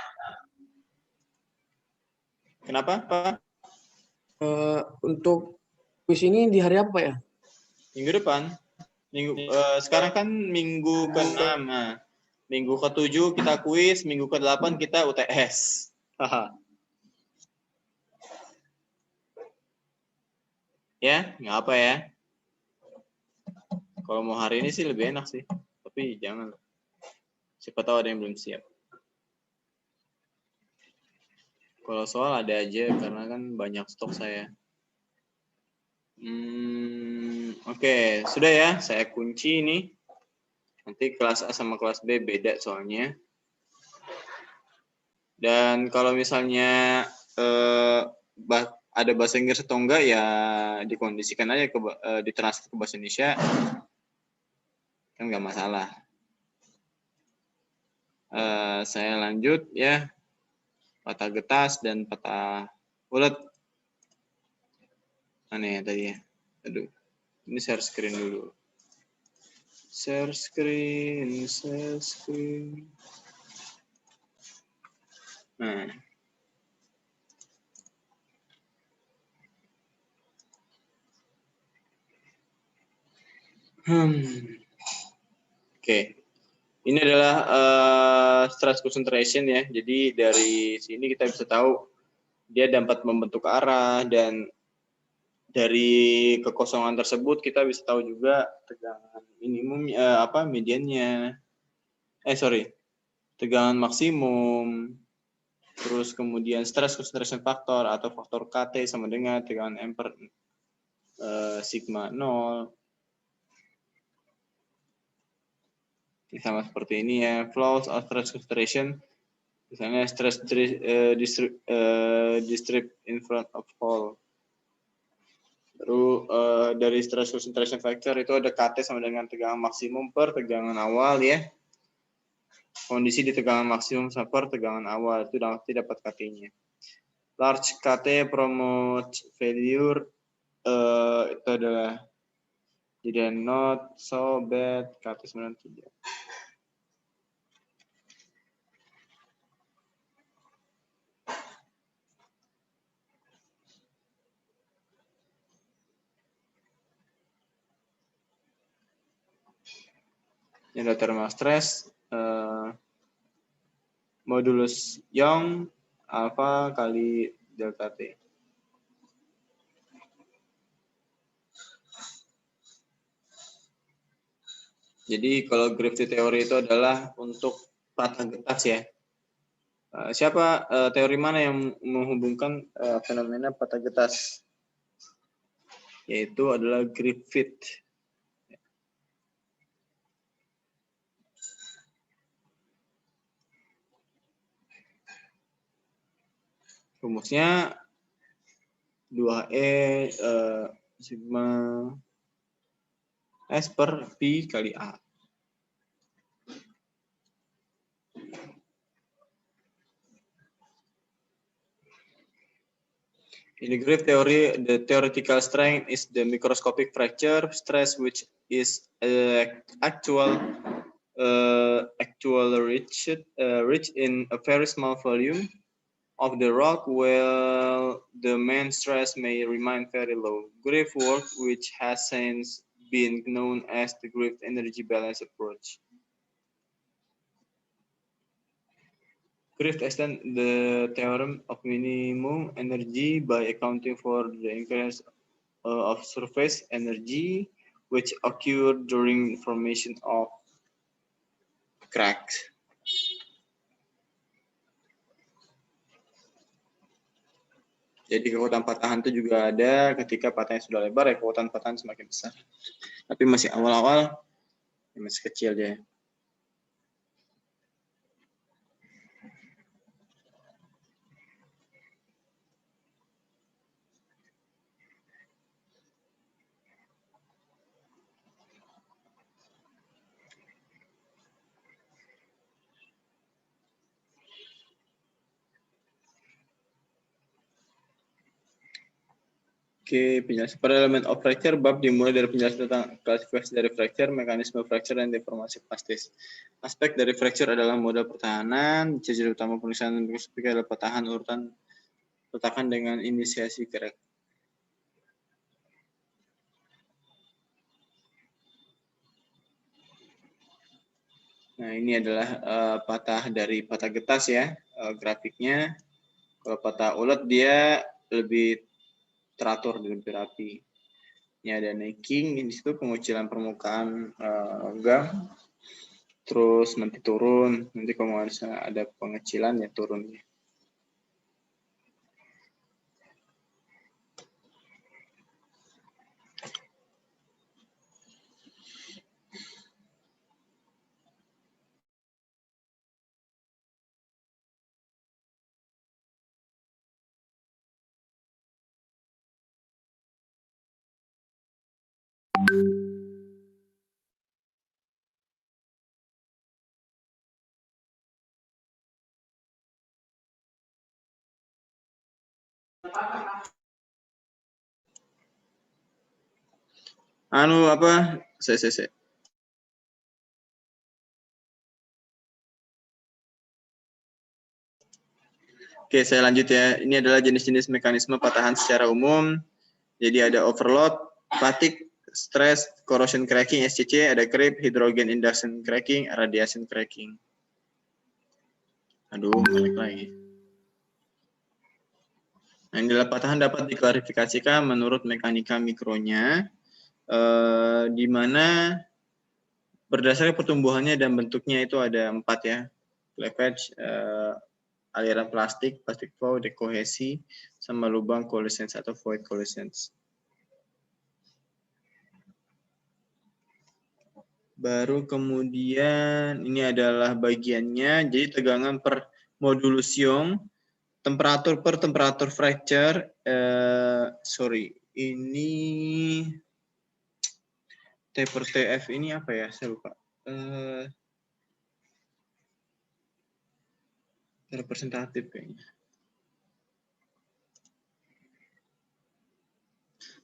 Kenapa, Pak? Untuk kuis ini di hari apa, Pak ya? Minggu depan. Sekarang kan minggu ke-6. Nah, minggu ke-7 kita kuis, minggu ke-8 kita UTS. Ya, nggak apa ya. Kalau mau hari ini sih lebih enak sih. Tapi jangan. Siapa tahu ada yang belum siap. Kalau soal ada aja, karena kan banyak stok saya. Oke, sudah ya. Saya kunci ini. Nanti kelas A sama kelas B beda soalnya. Dan kalau misalnya ada bahasa Inggris atau enggak, ya dikondisikan aja ditransfer ke bahasa Indonesia. Kan nggak masalah. Saya lanjut ya. Patah getas dan patah ulet. Mana ya tadi ya? Aduh. Ini share screen dulu. Share screen. Nah. Oke. Ini adalah stress concentration ya. Jadi dari sini kita bisa tahu dia dapat membentuk arah, dan dari kekosongan tersebut kita bisa tahu juga tegangan minimum mediannya. Tegangan maksimum. Terus kemudian stress concentration factor atau faktor KT sama dengan tegangan M per sigma 0. Ini sama seperti ini ya, flows of stress concentration. Misalnya stress distrib in front of hole. Lalu dari stress concentration factor itu ada KT sama dengan tegangan maksimum per tegangan awal ya. Kondisi di tegangan maksimum sama per tegangan awal itu dapat KT-nya. Large KT promote failure, itu adalah jadi not so bad KT 93. Ini adalah thermal stress, modulus Young alpha kali delta T. Jadi kalau gravity teori itu adalah untuk patah getas ya. Siapa teori mana yang menghubungkan fenomena patah getas? Yaitu adalah Griffith. Rumusnya 2E sigma S per Pi kali A. In the Griffith theory, the theoretical strength is the microscopic fracture stress, which is actually reached in a very small volume of the rock, while the main stress may remain very low. Griffith work, which has since been known as the Griffith energy balance approach. Griffith extends the theorem of minimum energy by accounting for the increase of surface energy which occurred during formation of cracks. Jadi kekuatan patahan itu juga ada ketika patahnya sudah lebar, ya kekuatan patahan semakin besar. Tapi masih awal-awal, masih kecil dia. Oke, penjelasan pada elemen of fracture, bab dimulai dari penjelasan tentang klasifikasi dari fracture, mekanisme fracture, dan deformasi plastis. Aspek dari fracture adalah modal pertahanan, ciri utama pemeriksaan mikroskopik adalah patahan urutan letakkan dengan inisiasi crack. Nah, ini adalah patah dari patah getas ya, grafiknya. Kalau patah ulet dia lebih teratur, lebih rapi. Ini ada necking, di situ pengucilan permukaan logam, terus nanti turun, nanti kalau ada pengecilan ya turun. Saya. Oke, saya lanjut ya. Ini adalah jenis-jenis mekanisme patahan secara umum. Jadi ada overload, fatigue, stress corrosion cracking SCC, ada creep, hydrogen induction cracking, radiation cracking. Aduh, balik lagi. Nah, inilah patahan dapat diklarifikasikan menurut mekanika mikronya, di mana berdasarkan pertumbuhannya dan bentuknya itu ada 4 ya, cleavage, aliran plastik flow, dekohesi, sama lubang coalescence atau void coalescence. Baru kemudian ini adalah bagiannya, jadi tegangan per modulus Young, temperatur per temperatur fracture, ini T per TF ini apa ya, saya lupa. Representatif kayaknya.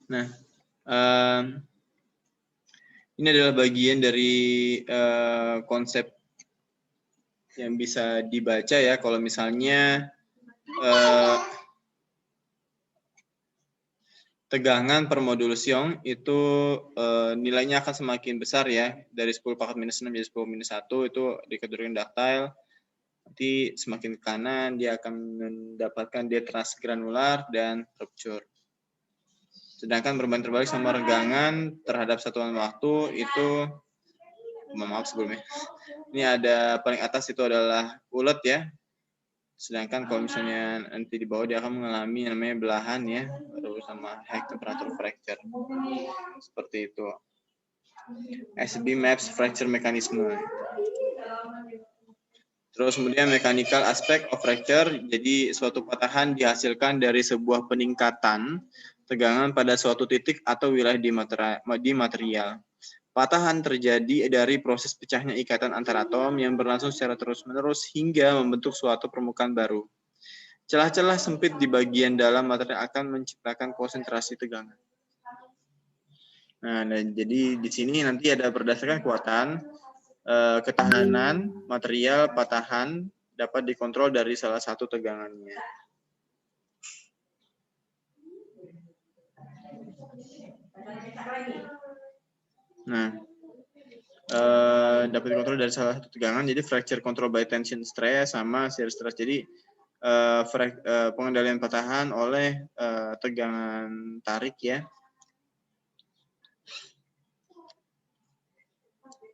Nah, ini adalah bagian dari konsep yang bisa dibaca ya. Kalau misalnya tegangan per modulus Young itu nilainya akan semakin besar ya. Dari 10⁻⁻⁶ jadi 10⁻⁻⁴ itu dikategorikan ductile. Nanti semakin ke kanan dia akan mendapatkan detrans granular dan rupture. Sedangkan berbanding terbalik sama renggangan terhadap satuan waktu itu, maaf sebelumnya, ini ada paling atas itu adalah ulet ya. Sedangkan kalau misalnya nanti di bawah dia akan mengalami namanya belahan ya, baru sama high temperature fracture. Seperti itu. SB maps fracture mechanism. Terus kemudian mechanical aspect of fracture, jadi suatu patahan dihasilkan dari sebuah peningkatan tegangan pada suatu titik atau wilayah di material. Patahan terjadi dari proses pecahnya ikatan antar atom yang berlangsung secara terus-menerus hingga membentuk suatu permukaan baru. Celah-celah sempit di bagian dalam material akan menciptakan konsentrasi tegangan. Nah, jadi di sini nanti ada berdasarkan kekuatan, ketahanan material patahan dapat dikontrol dari salah satu tegangannya. Nah, dapat dikontrol dari salah satu tegangan. Jadi fracture control by tension stress sama shear stress. Jadi pengendalian patahan oleh tegangan tarik ya,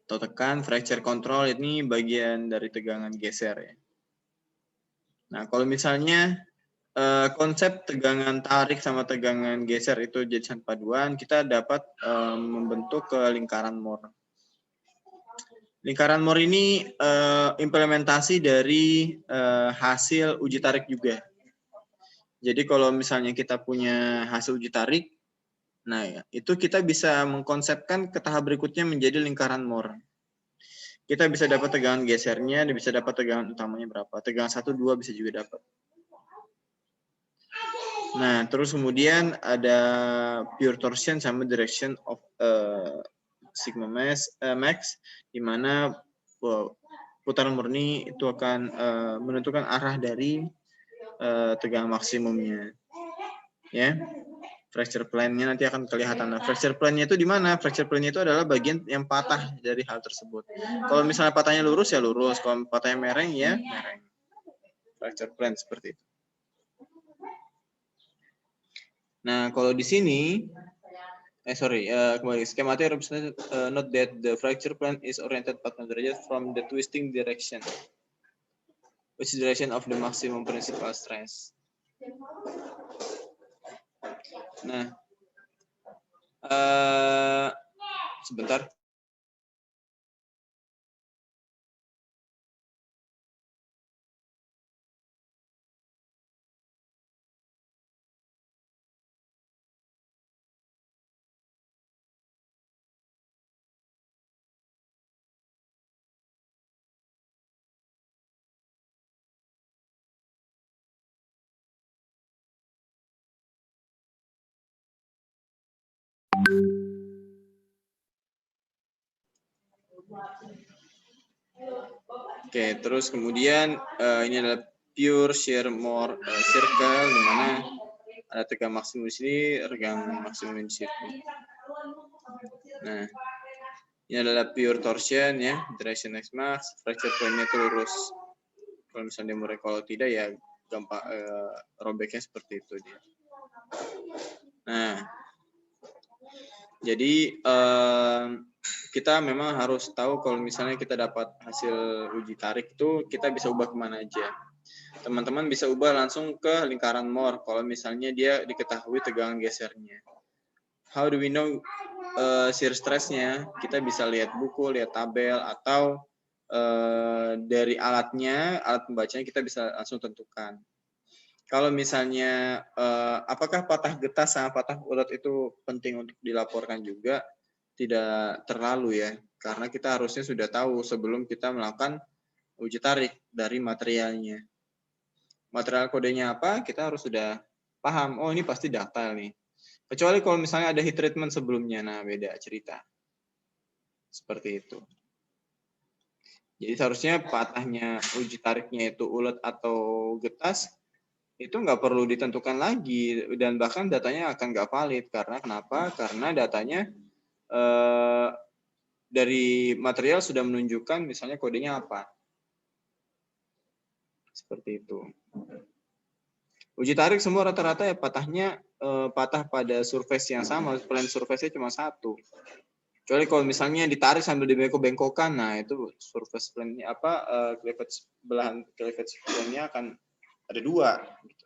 atau tekan. Fracture control ini bagian dari tegangan geser ya. Nah, kalau misalnya konsep tegangan tarik sama tegangan geser itu jadi satu paduan, kita dapat membentuk ke lingkaran Moore. Lingkaran Moore ini implementasi dari hasil uji tarik juga. Jadi kalau misalnya kita punya hasil uji tarik, nah ya, itu kita bisa mengkonsepkan ke tahap berikutnya menjadi lingkaran Moore. Kita bisa dapat tegangan gesernya, bisa dapat tegangan utamanya berapa. Tegangan 1, 2 bisa juga dapat. Nah, terus kemudian ada pure torsion sama direction of sigma max, di mana putaran murni itu akan menentukan arah dari tegangan maksimumnya. Ya, fracture plane-nya nanti akan kelihatan. Nah, fracture plane-nya itu di mana? Fracture plane-nya itu adalah bagian yang patah dari hal tersebut. Kalau misalnya patahnya lurus ya lurus, kalau patahnya mereng ya mereng. Fracture plane seperti itu. Nah, kalau di sini, kembali schematic represented, note that the fracture plane is oriented 45 derajat from the twisting direction, which is direction of the maximum principal stress. Nah, sebentar. Oke, terus kemudian ini adalah pure shear Moore circle, di mana ada tegangan maksimum di sini, tegangan maksimum di sini. Nah, ini adalah pure torsion ya, direction X max, fracture point-nya itu lurus. Kalau misalnya mulai, kalau tidak ya gampang robeknya seperti itu dia. Nah, jadi kita memang harus tahu kalau misalnya kita dapat hasil uji tarik itu kita bisa ubah kemana aja. Teman-teman bisa ubah langsung ke lingkaran Moore kalau misalnya dia diketahui tegangan gesernya. How do we know shear stress-nya? Kita bisa lihat buku, lihat tabel, atau dari alatnya, alat pembacanya kita bisa langsung tentukan. Kalau misalnya apakah patah getah sama patah urat itu penting untuk dilaporkan juga? Tidak terlalu ya, karena kita harusnya sudah tahu sebelum kita melakukan uji tarik dari materialnya. Material kodenya apa, kita harus sudah paham, oh ini pasti ductile nih. Kecuali kalau misalnya ada heat treatment sebelumnya, nah beda cerita. Seperti itu. Jadi seharusnya patahnya uji tariknya itu ulet atau getas, itu nggak perlu ditentukan lagi, dan bahkan datanya akan nggak valid. Karena kenapa? Karena datanya dari material sudah menunjukkan misalnya kodenya apa. Seperti itu. Uji tarik semua rata-rata ya patahnya patah pada surface yang sama, plane surface-nya cuma satu. Kecuali kalau misalnya ditarik sambil dibengkok-bengkokkan, nah itu surface plane-nya cleavage belahan cleavage plane-nya akan ada dua. Gitu.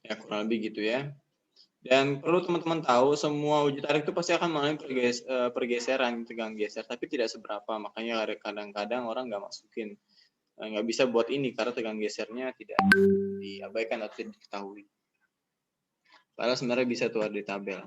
Ya kurang lebih gitu ya. Dan perlu teman-teman tahu semua uji tarik itu pasti akan mengalami pergeseran, tegangan geser, tapi tidak seberapa. Makanya kadang-kadang orang nggak masukin, nggak bisa buat ini karena tegangan gesernya tidak diabaikan atau tidak diketahui. Padahal sebenarnya bisa tuh ada di tabel.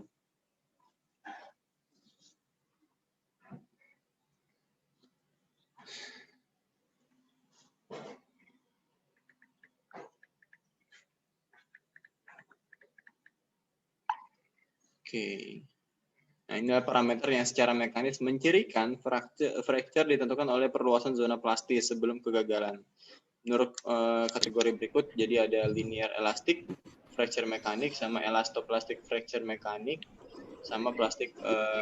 Oke. Nah, ini adalah parameter yang secara mekanis mencirikan fracture ditentukan oleh perluasan zona plastis sebelum kegagalan. Menurut kategori berikut, jadi ada linear elastic fracture mekanik, sama elastoplastic fracture mekanik, sama plastik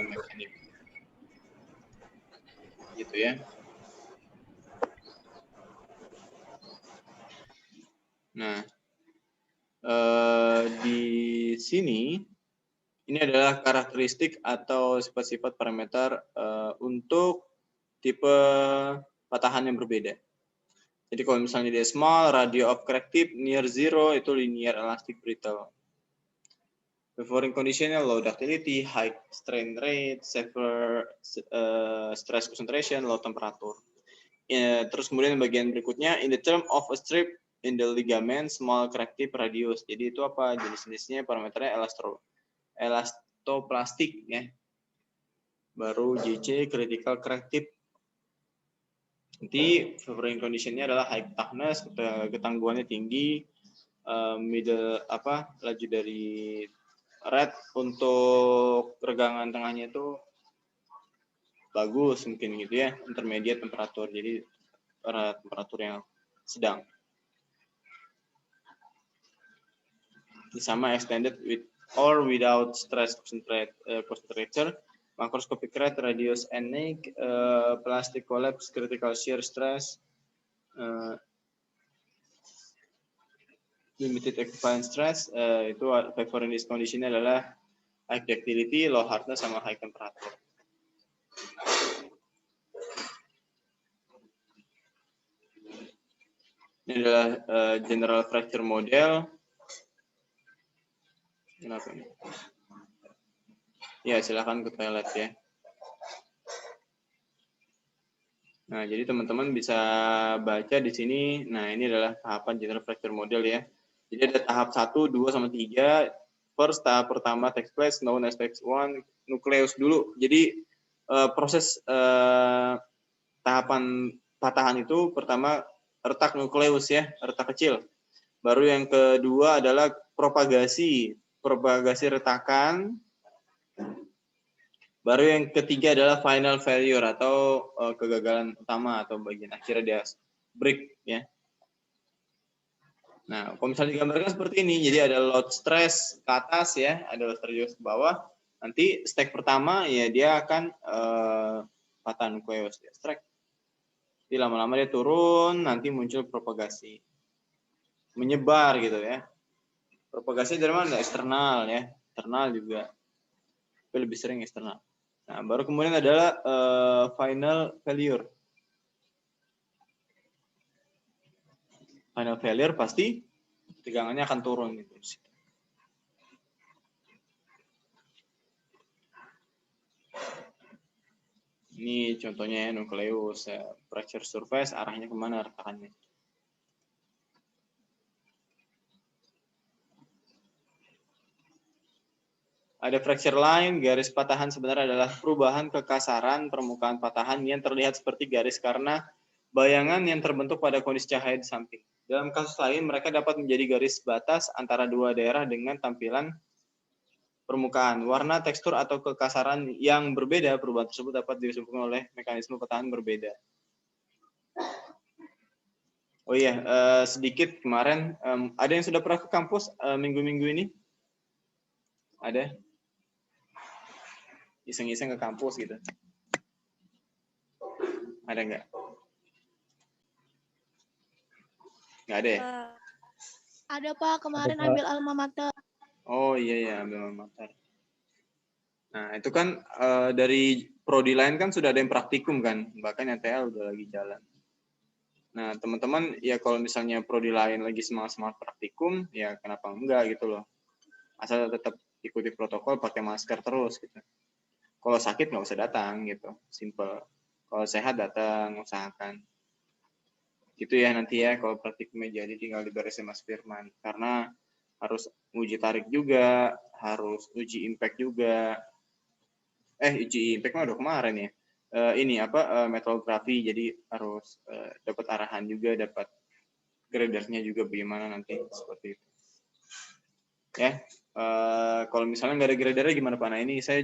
mekanik. Gitu ya. Nah, di sini ini adalah karakteristik atau sifat-sifat parameter untuk tipe patahan yang berbeda. Jadi kalau misalnya dia small, radio of crack tip near zero, itu linear elastic brittle. Favoring conditionnya low ductility, high strain rate, severe stress concentration, low temperature. Terus kemudian bagian berikutnya, in the term of a strip in the ligament, small crack tip radius. Jadi itu apa? Jenis-jenisnya parameternya elastoplastik ya. Baru JC critical crack tip. Nanti favoring conditionnya adalah high toughness, ketangguhannya tinggi, middle laju dari red, untuk regangan tengahnya itu bagus mungkin gitu ya, intermediate temperatur, jadi temperatur yang sedang. Sama extended with or without stress concentrator, macroscopic rate, radius NA, plastic collapse, critical shear stress, limited equivalent stress, itu favoring this condition adalah high ductility, low hardness, sama high temperature. Ini adalah general fracture model. Kenapa ini? Ya, silakan ke toilet ya. Nah, jadi teman-teman bisa baca di sini. Nah, ini adalah tahapan general fracture model ya. Jadi ada tahap 1, 2, sama 3. First, tahap pertama takes place, known as phase 1, nukleus dulu. Jadi proses tahapan patahan itu pertama retak nukleus ya, retak kecil. Baru yang kedua adalah propagasi retakan. Baru yang ketiga adalah final failure atau kegagalan utama atau bagian akhirnya dia break ya. Nah, kalau misalnya digambarkan seperti ini, jadi ada load stress ke atas ya, ada load stress ke bawah. Nanti stack pertama ya dia akan patah nukleus dia strike. Jadi lama-lama dia turun, nanti muncul propagasi. Menyebar gitu ya. Propagasi dari mana? Eksternal ya, internal juga. Tapi lebih sering eksternal. Nah, baru kemudian adalah final failure. Final failure pasti tegangannya akan turun gitu. Ini contohnya ya, nukleus, fracture surface, arahnya kemana retakannya. Ada fracture line, garis patahan sebenarnya adalah perubahan kekasaran permukaan patahan yang terlihat seperti garis karena bayangan yang terbentuk pada kondisi cahaya di samping. Dalam kasus lain, mereka dapat menjadi garis batas antara dua daerah dengan tampilan permukaan, warna, tekstur, atau kekasaran yang berbeda. Perubahan tersebut dapat disebabkan oleh mekanisme patahan berbeda. Oh iya, sedikit kemarin, ada yang sudah pernah ke kampus minggu-minggu ini? Ada? Iseng-iseng ke kampus gitu. Ada nggak? Nggak ada ya? Ada Pak, kemarin ambil alma mater. Oh iya, ambil alma mater. Nah itu kan dari prodi lain kan sudah ada yang praktikum kan, bahkan NTL udah lagi jalan. Nah teman-teman ya kalau misalnya prodi lain lagi semangat-semangat praktikum, ya kenapa enggak gitu loh. Asal tetap ikuti protokol, pakai masker terus gitu. Kalau sakit nggak usah datang gitu, simple. Kalau sehat datang, usahakan. Gitu ya nanti ya kalau praktikumnya jadi tinggal diberesin Mas Firman. Karena harus uji tarik juga, harus uji impact juga. Uji impact mah udah kemarin ya. Metrolografi, jadi harus dapat arahan juga, dapat gradernya juga bagaimana nanti seperti itu. Ya, kalau misalnya nggak ada gradernya gimana Pak? Nah ini saya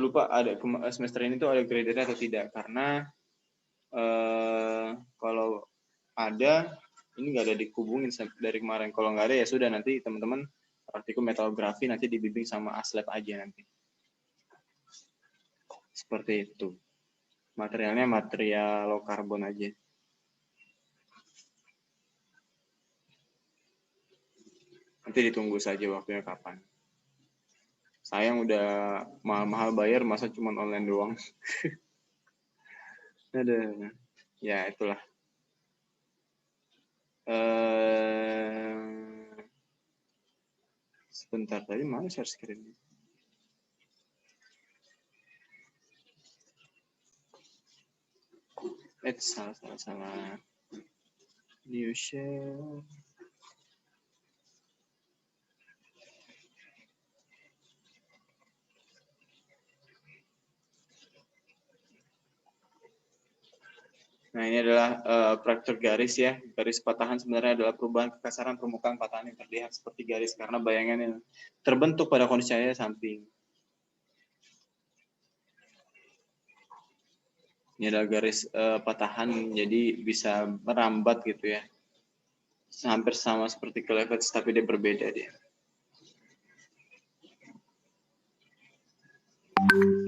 lupa ada semester ini tuh ada gradernya atau tidak karena kalau ada ini nggak ada dihubungin dari kemarin. Kalau nggak ada ya sudah nanti teman-teman praktikum metrolografi nanti dibimbing sama aslab aja nanti. Seperti itu. Materialnya material low carbon aja. Nanti ditunggu saja waktunya kapan. Sayang udah mahal-mahal bayar, masa cuma online doang. Ada. Ya itulah. Sebentar tadi mana share screen? Salah. New share. Nah, ini adalah fracture garis ya. Garis patahan sebenarnya adalah perubahan kekasaran permukaan patahan yang terlihat seperti garis karena bayangan yang terbentuk pada kondisi cahaya samping. Ini adalah garis patahan, jadi bisa merambat gitu ya. Hampir sama seperti cleavage, tapi dia berbeda dia.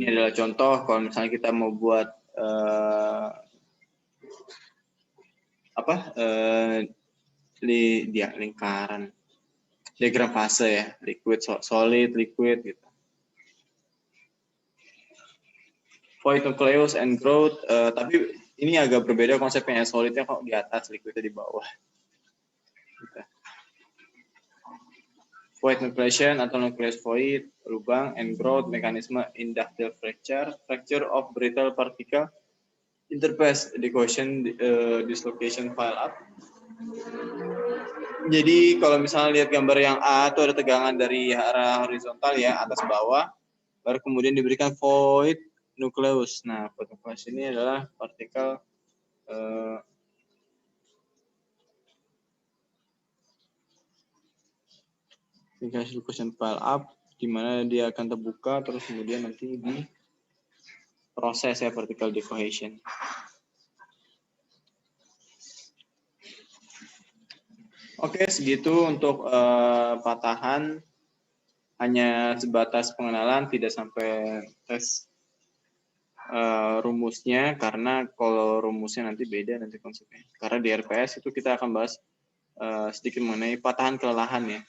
Ini adalah contoh kalau misalnya kita mau buat lingkaran, diagram fase ya, liquid, solid, liquid gitu. Void nucleus and growth, tapi ini agak berbeda konsepnya, solidnya kok di atas, liquidnya di bawah. Gitu. Void nucleation atau nucleus void, lubang, and growth, mekanisme inductive fracture, fracture of brittle particle, interface decohesion, dislocation pile up. Jadi kalau misalnya lihat gambar yang A itu ada tegangan dari arah horizontal ya, atas bawah, baru kemudian diberikan void nucleus. Nah, void nucleus ini adalah partikel dislocation pile up di mana dia akan terbuka terus kemudian nanti diproses ya particle decohesion. Oke, segitu untuk patahan, hanya sebatas pengenalan, tidak sampai tes rumusnya, karena kalau rumusnya nanti beda nanti konsepnya. Karena di RPS itu kita akan bahas sedikit mengenai patahan kelelahan ya.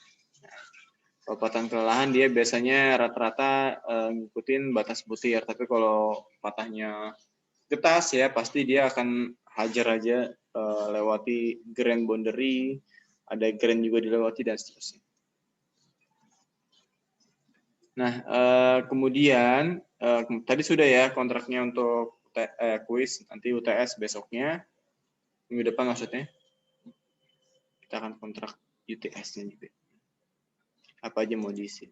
Kalau patahan kelelahan dia biasanya rata-rata ngikutin batas butir, tapi kalau patahnya getas ya pasti dia akan hajar aja lewati grain boundary, ada grain juga dilewati dan seterusnya. Nah, kemudian tadi sudah ya kontraknya untuk kuis, nanti UTS besoknya, minggu depan maksudnya. Kita akan kontrak UTS-nya juga. Apa aja mau diisi.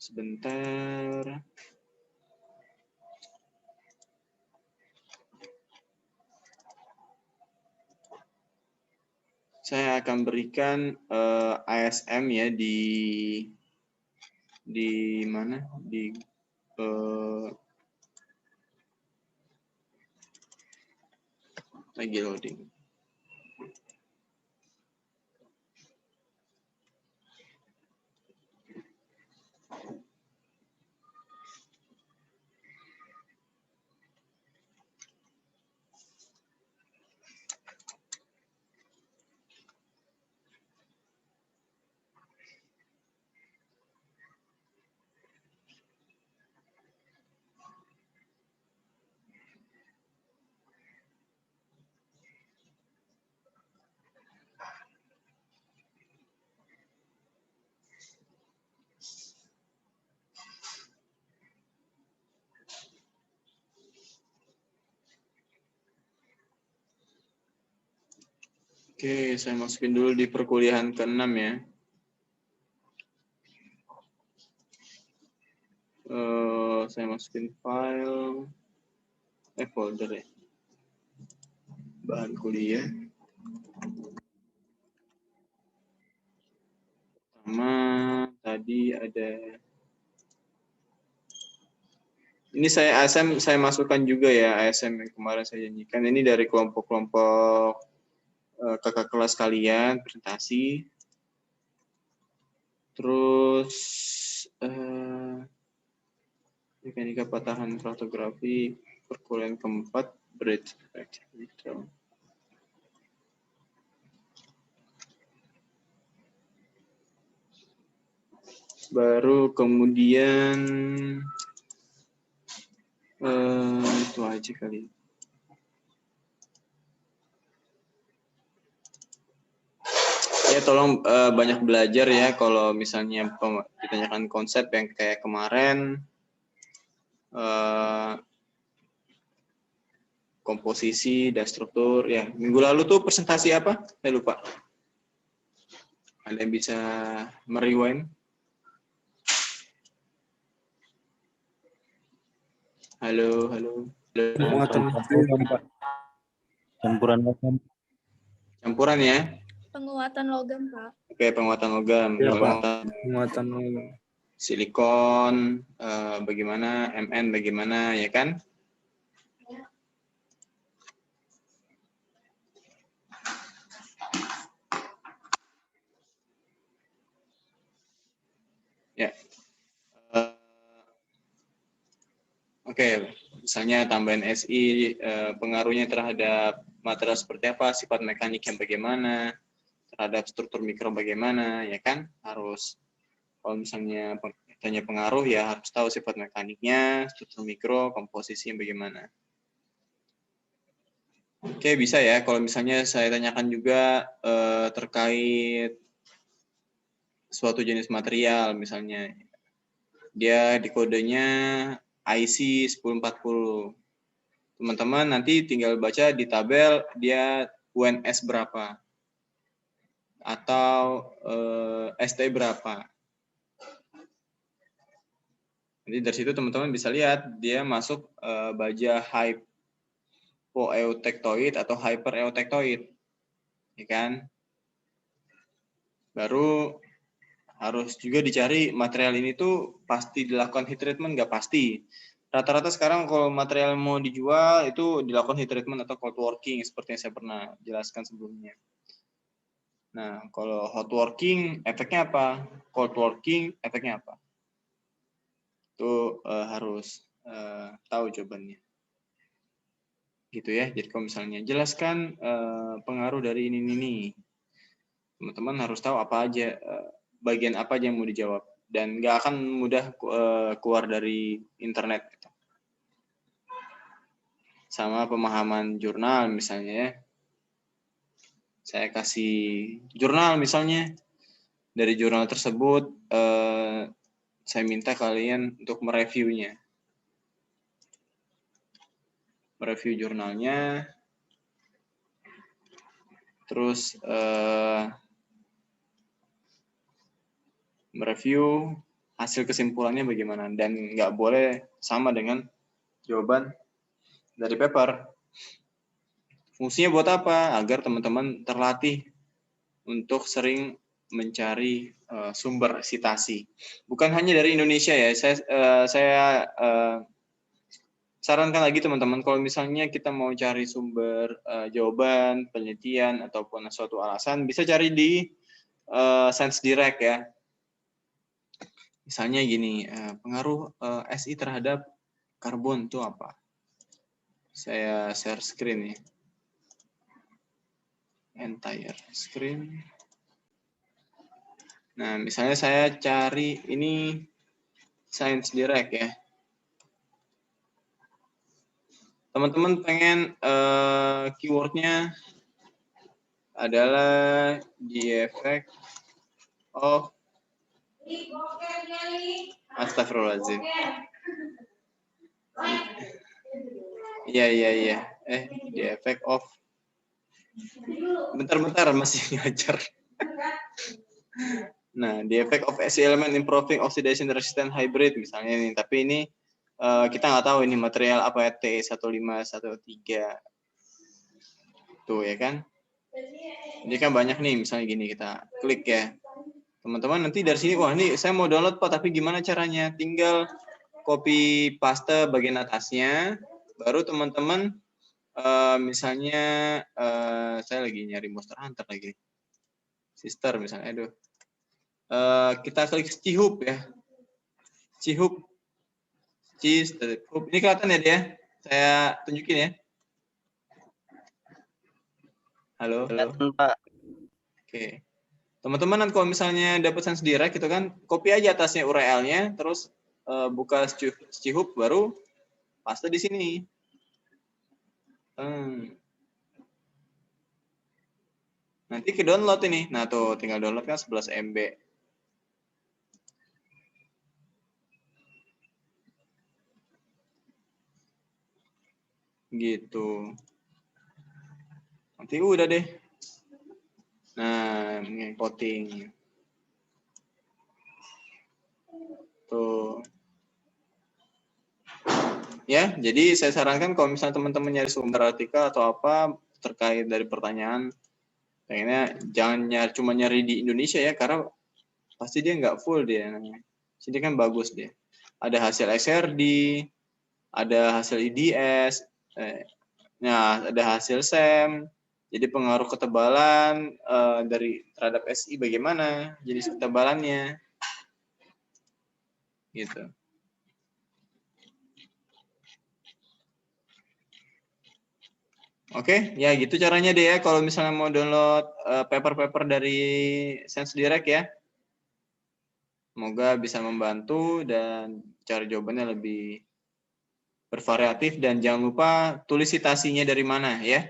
Sebentar. Saya akan berikan ASM ya di mana? Di lagi loading. Oke, saya masukin dulu di perkuliahan ke-6 ya. Saya masukin file, folder ya. Bahan kuliah. Pertama, tadi ada. Ini saya ASM, saya masukkan juga ya, ASM yang kemarin saya janjikan. Ini dari kelompok-kelompok kakak kelas kalian, presentasi. Terus mekanika patahan kromatografi perkuliahan keempat, bridge fracture. Baru kemudian itu aja kali. Ya tolong banyak belajar ya kalau misalnya ditanyakan konsep yang kayak kemarin komposisi dan struktur ya. Minggu lalu tuh presentasi apa? Saya lupa. Ada yang bisa merewind? Halo. Campuran logam. Campuran ya? Penguatan logam, Pak. Oke, penguatan logam. Ya, Penguatan logam. Silikon, bagaimana, MN bagaimana, ya kan? Ya. Oke, misalnya tambahan SI, pengaruhnya terhadap material seperti apa, sifat mekanik yang bagaimana, terhadap struktur mikro bagaimana, ya kan? Harus, kalau misalnya tanya pengaruh, ya harus tahu sifat mekaniknya, struktur mikro, komposisi yang bagaimana. Oke, bisa ya. Kalau misalnya saya tanyakan juga terkait suatu jenis material, misalnya dia di kodenya IC 1040. Teman-teman nanti tinggal baca di tabel dia UNS berapa atau ST berapa. Nanti dari situ teman-teman bisa lihat dia masuk baja hypoeutectoid atau hypereutectoid, ya kan? Baru harus juga dicari material ini tuh pasti dilakukan heat treatment, nggak pasti. Rata-rata sekarang kalau material mau dijual itu dilakukan heat treatment atau cold working seperti yang saya pernah jelaskan sebelumnya. Nah, kalau hot working efeknya apa? Cold working efeknya apa? Itu harus tahu jawabannya. Gitu ya. Jadi kalau misalnya jelaskan pengaruh dari ini. Teman-teman harus tahu apa aja, bagian apa aja yang mau dijawab. Dan nggak akan mudah keluar dari internet. Gitu. Sama pemahaman jurnal misalnya ya. Saya kasih jurnal misalnya. Dari jurnal tersebut, saya minta kalian untuk mereviewnya. Mereview jurnalnya. Terus mereview hasil kesimpulannya bagaimana. Dan nggak boleh sama dengan jawaban dari paper. Fungsinya buat apa? Agar teman-teman terlatih untuk sering mencari sumber sitasi. Bukan hanya dari Indonesia ya. Saya sarankan lagi teman-teman, kalau misalnya kita mau cari sumber jawaban, penelitian, ataupun suatu alasan, bisa cari di ScienceDirect ya. Misalnya gini, pengaruh SI terhadap karbon itu apa? Saya share screen ya. Entire screen. Nah, misalnya saya cari ini ScienceDirect ya. Teman-teman pengen keywordnya adalah the effect of Astagfirullahaladzim. Iya. The effect of. Bentar, masih ngajar. Nah, the effect of SI element improving oxidation resistant hybrid misalnya ini. Tapi ini kita nggak tahu ini material apa ya, T1513. Tuh ya kan. Ini kan banyak nih, misalnya gini kita klik ya. Teman-teman nanti dari sini, wah ini saya mau download Pak, tapi gimana caranya? Tinggal copy paste bagian atasnya, baru teman-teman misalnya saya lagi nyari Monster Hunter lagi. Sister misalnya, aduh. Kita klik Chihub ya. Chihub. Ini kelihatan ya dia? Saya tunjukin ya. Halo. Pak. Oke. Teman-teman kalau misalnya dapat ScienceDirect gitu kan, copy aja atasnya URL-nya, terus buka Chihub, baru paste di sini. Nanti ke download ini. Nah tuh tinggal download kan 11 MB. Gitu. Nanti udah deh. Nah, nge-coding. Tuh. Ya, jadi saya sarankan kalau misalnya teman-teman nyari sumber artikel atau apa terkait dari pertanyaan, pengennya jangan cuma nyari di Indonesia ya, karena pasti dia nggak full dia. Jadi kan bagus dia. Ada hasil XRD, ada hasil IDS, ada hasil SEM. Jadi pengaruh ketebalan dari terhadap SI bagaimana, jenis ketebalannya, gitu. Oke, ya gitu caranya deh ya. Kalau misalnya mau download paper-paper dari ScienceDirect ya, semoga bisa membantu dan cari jawabannya lebih bervariatif dan jangan lupa tulis citasinya dari mana ya.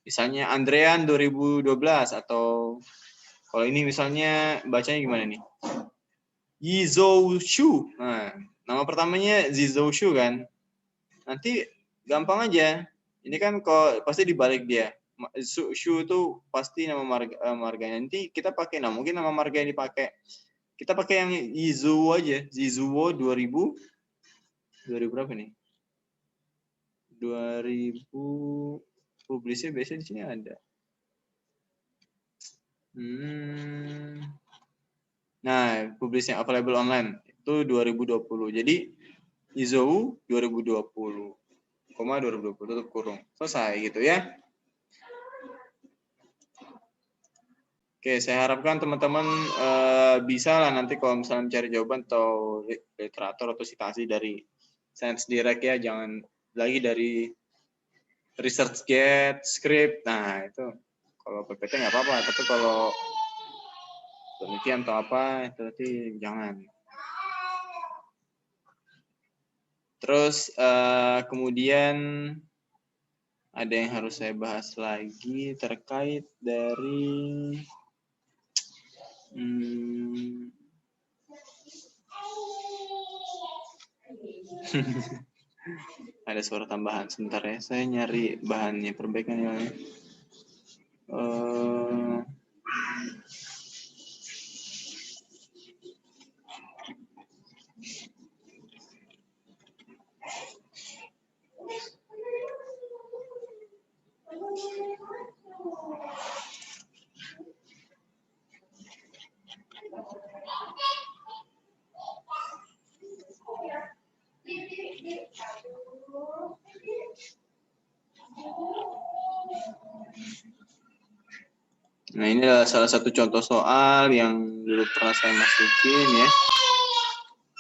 Misalnya Andrean 2012 atau kalau ini misalnya bacanya gimana nih? Yizhou Shu. Nah, nama pertamanya Yizhou Shu kan. Nanti gampang aja. Ini kan kok pasti dibalik dia. Shu itu pasti nama marganya. Nanti kita pakai mungkin nama marga yang dipakai. Kita pakai yang Yizhou aja. Yizhou 2000 berapa nih? 2000 publisnya biasanya di sini ada. Nah, publishing available online itu 2020. Jadi ISO 2020, 2020 tutup kurung. Selesai gitu ya. Oke, saya harapkan teman-teman bisa lah nanti kalau misalnya mencari jawaban atau literatur atau citasi dari Science Direct ya, jangan lagi dari ResearchGate, script. Nah, itu kalau PPT nggak apa-apa, tapi kalau penelitian atau apa itu nanti jangan. Terus kemudian ada yang harus saya bahas lagi terkait dari ada suara tambahan sebentar ya. Saya nyari bahannya, perbaikannya. Nah, ini adalah salah satu contoh soal yang dulu pernah saya masukin ya.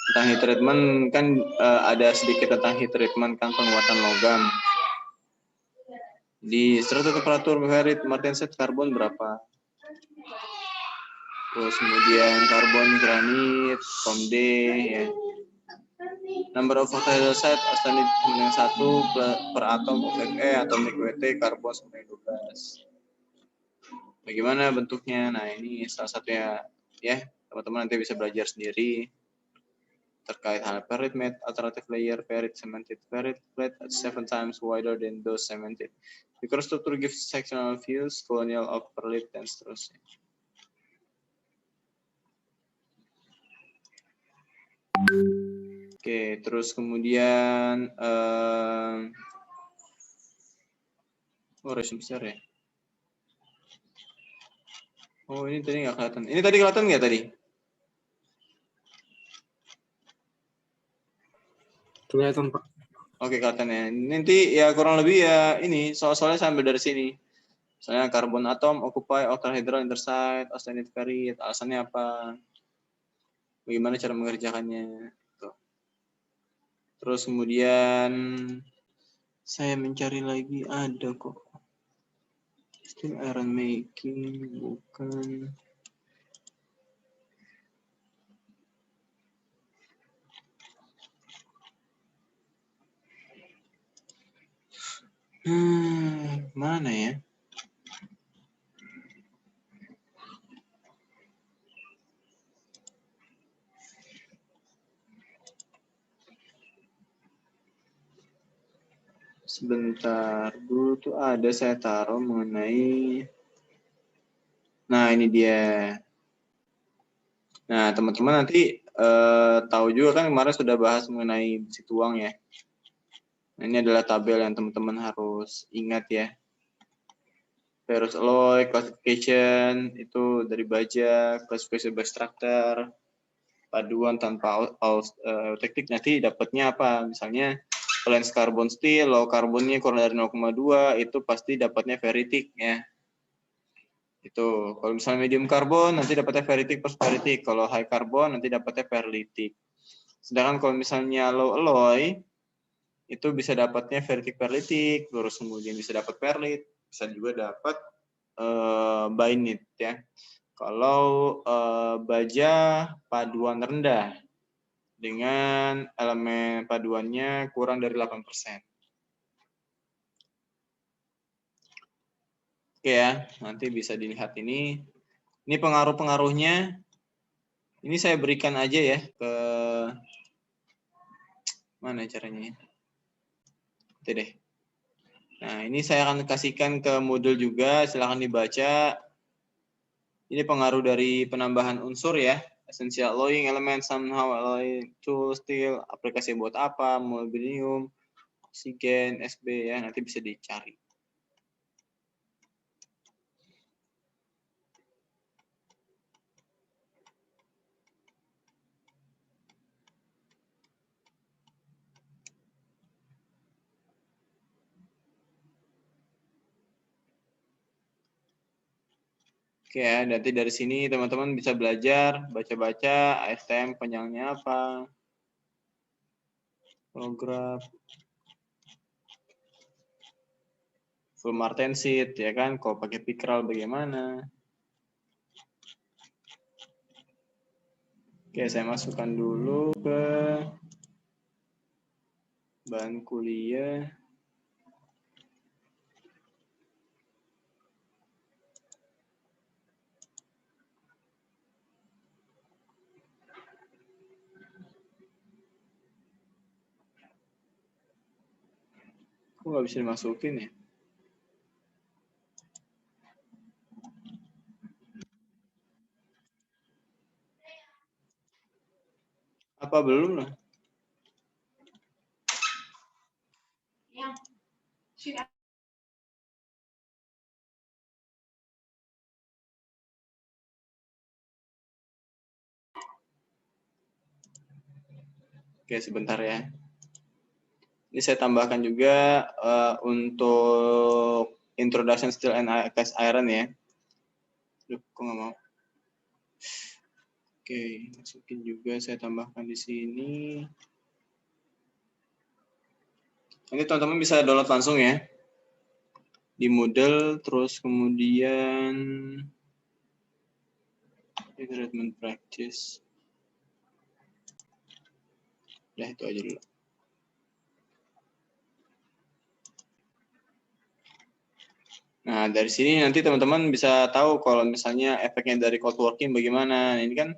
Tentang heat treatment kan ada sedikit tentang heat treatment kan, penguatan logam. Di struktur temperatur ferrit martensit karbon berapa? Terus kemudian karbon granit, COMD ya. Number of hydroxide arsenic dengan 1 per atom of Fe atomic weight karbon sampai 12. Bagaimana bentuknya? Nah, ini salah satunya ya, teman-teman nanti bisa belajar sendiri terkait hal ferrit made alternative layer ferrit cemented ferrit plate at 7 times wider than those cemented. The core structure gives sectional views, colonial of ferrit dan seterusnya. Oke, terus kemudian resume besar ya. Oh, ini tadi nggak kelihatan. Ini tadi kelihatan nggak tadi? Kelihatan, Pak. Oke, kelihatan ya. Nanti ya kurang lebih ya ini soal-soalnya saya ambil dari sini. Misalnya karbon atom, occupy, octahedral intersite, austenite ferrit, alasannya apa? Bagaimana cara mengerjakannya? Tuh. Terus kemudian saya mencari lagi, ada kok. Still iron making, bukan. Mana ya? Sebentar, dulu tuh ada saya taruh mengenai. Nah, ini dia. Nah, teman-teman nanti tahu juga kan kemarin sudah bahas mengenai besi tuang ya. Nah, ini adalah tabel yang teman-teman harus ingat ya. Ferrous alloy, classification, itu dari baja, classification by structure, paduan tanpa teknik, nanti dapatnya apa? Misalnya, valence carbon steel, low carbonnya kurang dari 0,2, itu pasti dapatnya ferritic ya. Itu kalau misalnya medium carbon nanti dapatnya ferritic plus ferritic, kalau high carbon nanti dapatnya ferritic. Sedangkan kalau misalnya low alloy itu bisa dapatnya ferritic ferritic, terus kemudian bisa dapat ferrit, bisa juga dapat bainit ya. Kalau baja paduan rendah dengan elemen paduannya kurang dari 8%. Oke ya, nanti bisa dilihat ini. Ini pengaruh-pengaruhnya. Ini saya berikan aja ya ke mana caranya? Oke deh. Nah, ini saya akan kasihkan ke modul juga, silahkan dibaca. Ini pengaruh dari penambahan unsur ya. Essential alloying element, somehow alloy, tool, steel, aplikasi buat apa, molybdenum, oksigen, SB ya, nanti bisa dicari. Oke ya, nanti dari sini teman-teman bisa belajar, baca-baca ASTM panjangnya apa, program, full martensit, ya kan, kalau pakai pikral bagaimana. Oke, saya masukkan dulu ke bahan kuliah. Kok nggak bisa dimasukin ya? Apa belum lah? Oke, sebentar ya. Ini saya tambahkan juga untuk introduction steel and cast iron ya. Duh, kok nggak mau? Oke, masukin juga saya tambahkan di sini. Nanti teman-teman bisa download langsung ya. Di Moodle, terus kemudian treatment practice. Ya, itu aja dulu. Nah, dari sini nanti teman-teman bisa tahu kalau misalnya efeknya dari cold working bagaimana. Ini kan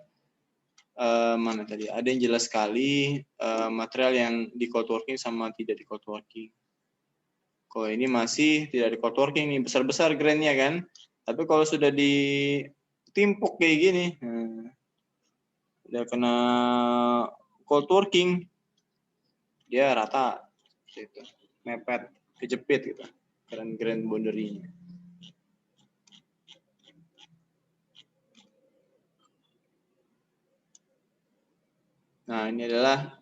mana tadi? Ada yang jelas sekali material yang di cold working sama tidak di cold working. Kalau ini masih tidak di cold working nih, besar-besar grainnya kan. Tapi kalau sudah ditimpuk kayak gini, udah kena cold working, dia rata, gitu, mepet, kejepit gitu, grain boundary-nya. Nah, ini adalah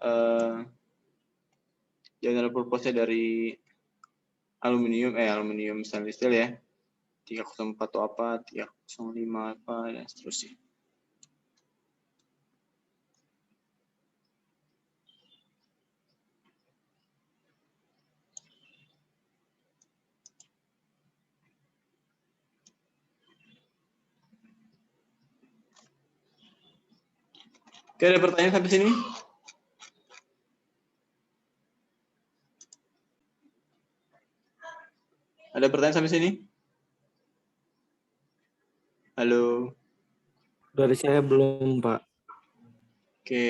general purpose-nya dari aluminium stainless steel ya. 304 atau apa, 305 apa, dan seterusnya. Oke, ada pertanyaan sampai sini? Ada pertanyaan sampai sini? Halo? Dari saya belum, Pak. Oke.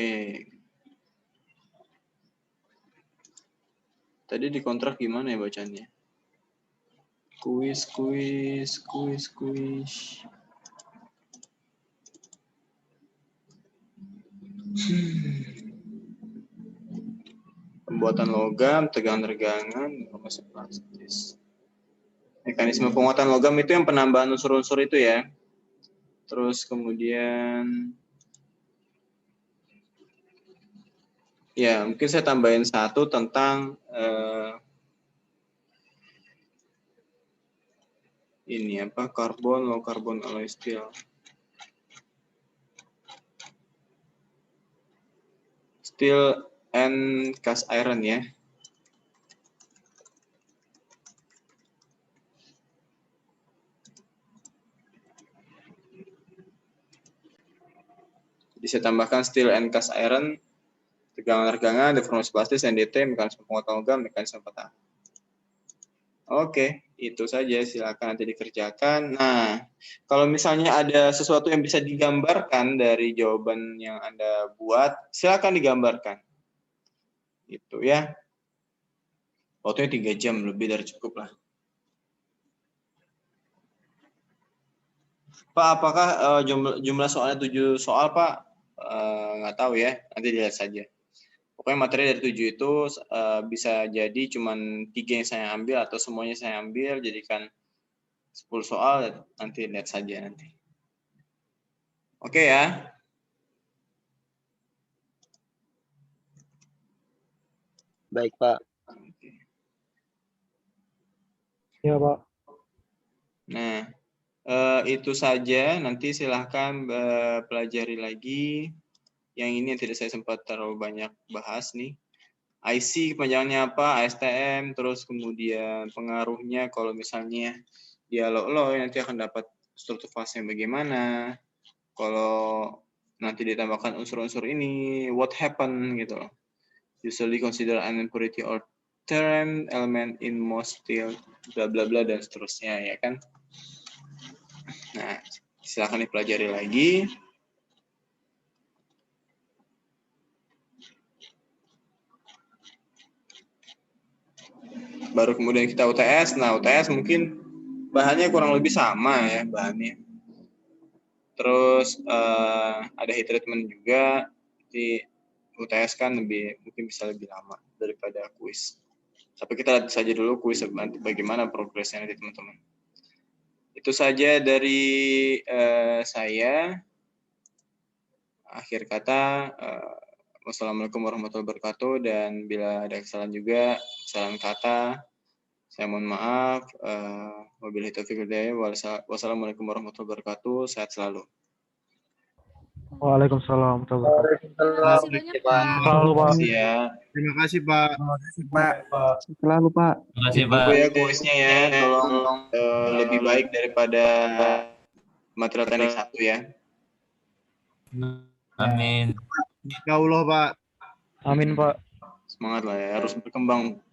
Tadi di kontrak gimana ya bacanya? Kuis. Pembuatan logam, tegangan-regangan, informasi plastis. Mekanisme penguatan logam itu yang penambahan unsur-unsur itu ya. Terus kemudian, ya mungkin saya tambahin satu tentang ini apa, karbon, low carbon alloy steel. Steel and cast iron ya. Bisa tambahkan steel and cast iron, tegangan-regangan, deformasi plastis, NDT, mekanisme penguatan logam, mekanisme patah. Oke, itu saja. Silakan nanti dikerjakan. Nah, kalau misalnya ada sesuatu yang bisa digambarkan dari jawaban yang Anda buat, silakan digambarkan. Itu ya. Waktunya 3 jam, lebih dari cukup lah. Pak, apakah jumlah soalnya 7 soal, Pak? Nggak tahu ya, nanti dilihat saja. Pokoknya materi dari 7 itu bisa jadi cuman 3 yang saya ambil atau semuanya saya ambil, jadikan 10 soal, nanti lihat saja nanti. Oke ya. Baik, Pak. Iya, Pak. Nah, Itu saja, nanti silahkan pelajari lagi. Yang ini yang tidak saya sempat terlalu banyak bahas nih. IC kepanjangannya apa, ASTM, terus kemudian pengaruhnya kalau misalnya dia low nanti akan dapat struktur fase yang bagaimana. Kalau nanti ditambahkan unsur-unsur ini, what happen gitu loh. Usually consider an impurity or term element in most steel, bla bla bla dan seterusnya ya kan. Nah, silakan dipelajari lagi. Baru kemudian kita UTS. Nah, UTS mungkin bahannya kurang lebih sama ya bahannya. Terus ada heat treatment juga. Di UTS kan mungkin bisa lebih lama daripada kuis. Tapi kita lihat saja dulu kuis nanti bagaimana progresnya nanti teman-teman. Itu saja dari saya. Akhir kata, wassalamualaikum warahmatullahi wabarakatuh, dan bila ada kesalahan juga, kesalahan kata, saya mohon maaf. Wabillahi taufiq wal hidayah. Wassalamualaikum warahmatullahi wabarakatuh. Sehat selalu. Waalaikumsalam warahmatullahi wabarakatuh. Terima kasih banyak, Pak. Selalu, Pak. Terima kasih ya. Terima kasih Pak. Selalu Pak. Terima kasih, Pak. Tunggu ya kuisnya ya. Tolong lebih baik daripada material teknik 1 ya. Amin. Ya Allah Pak. Amin, Pak. Semangat lah ya, harus berkembang.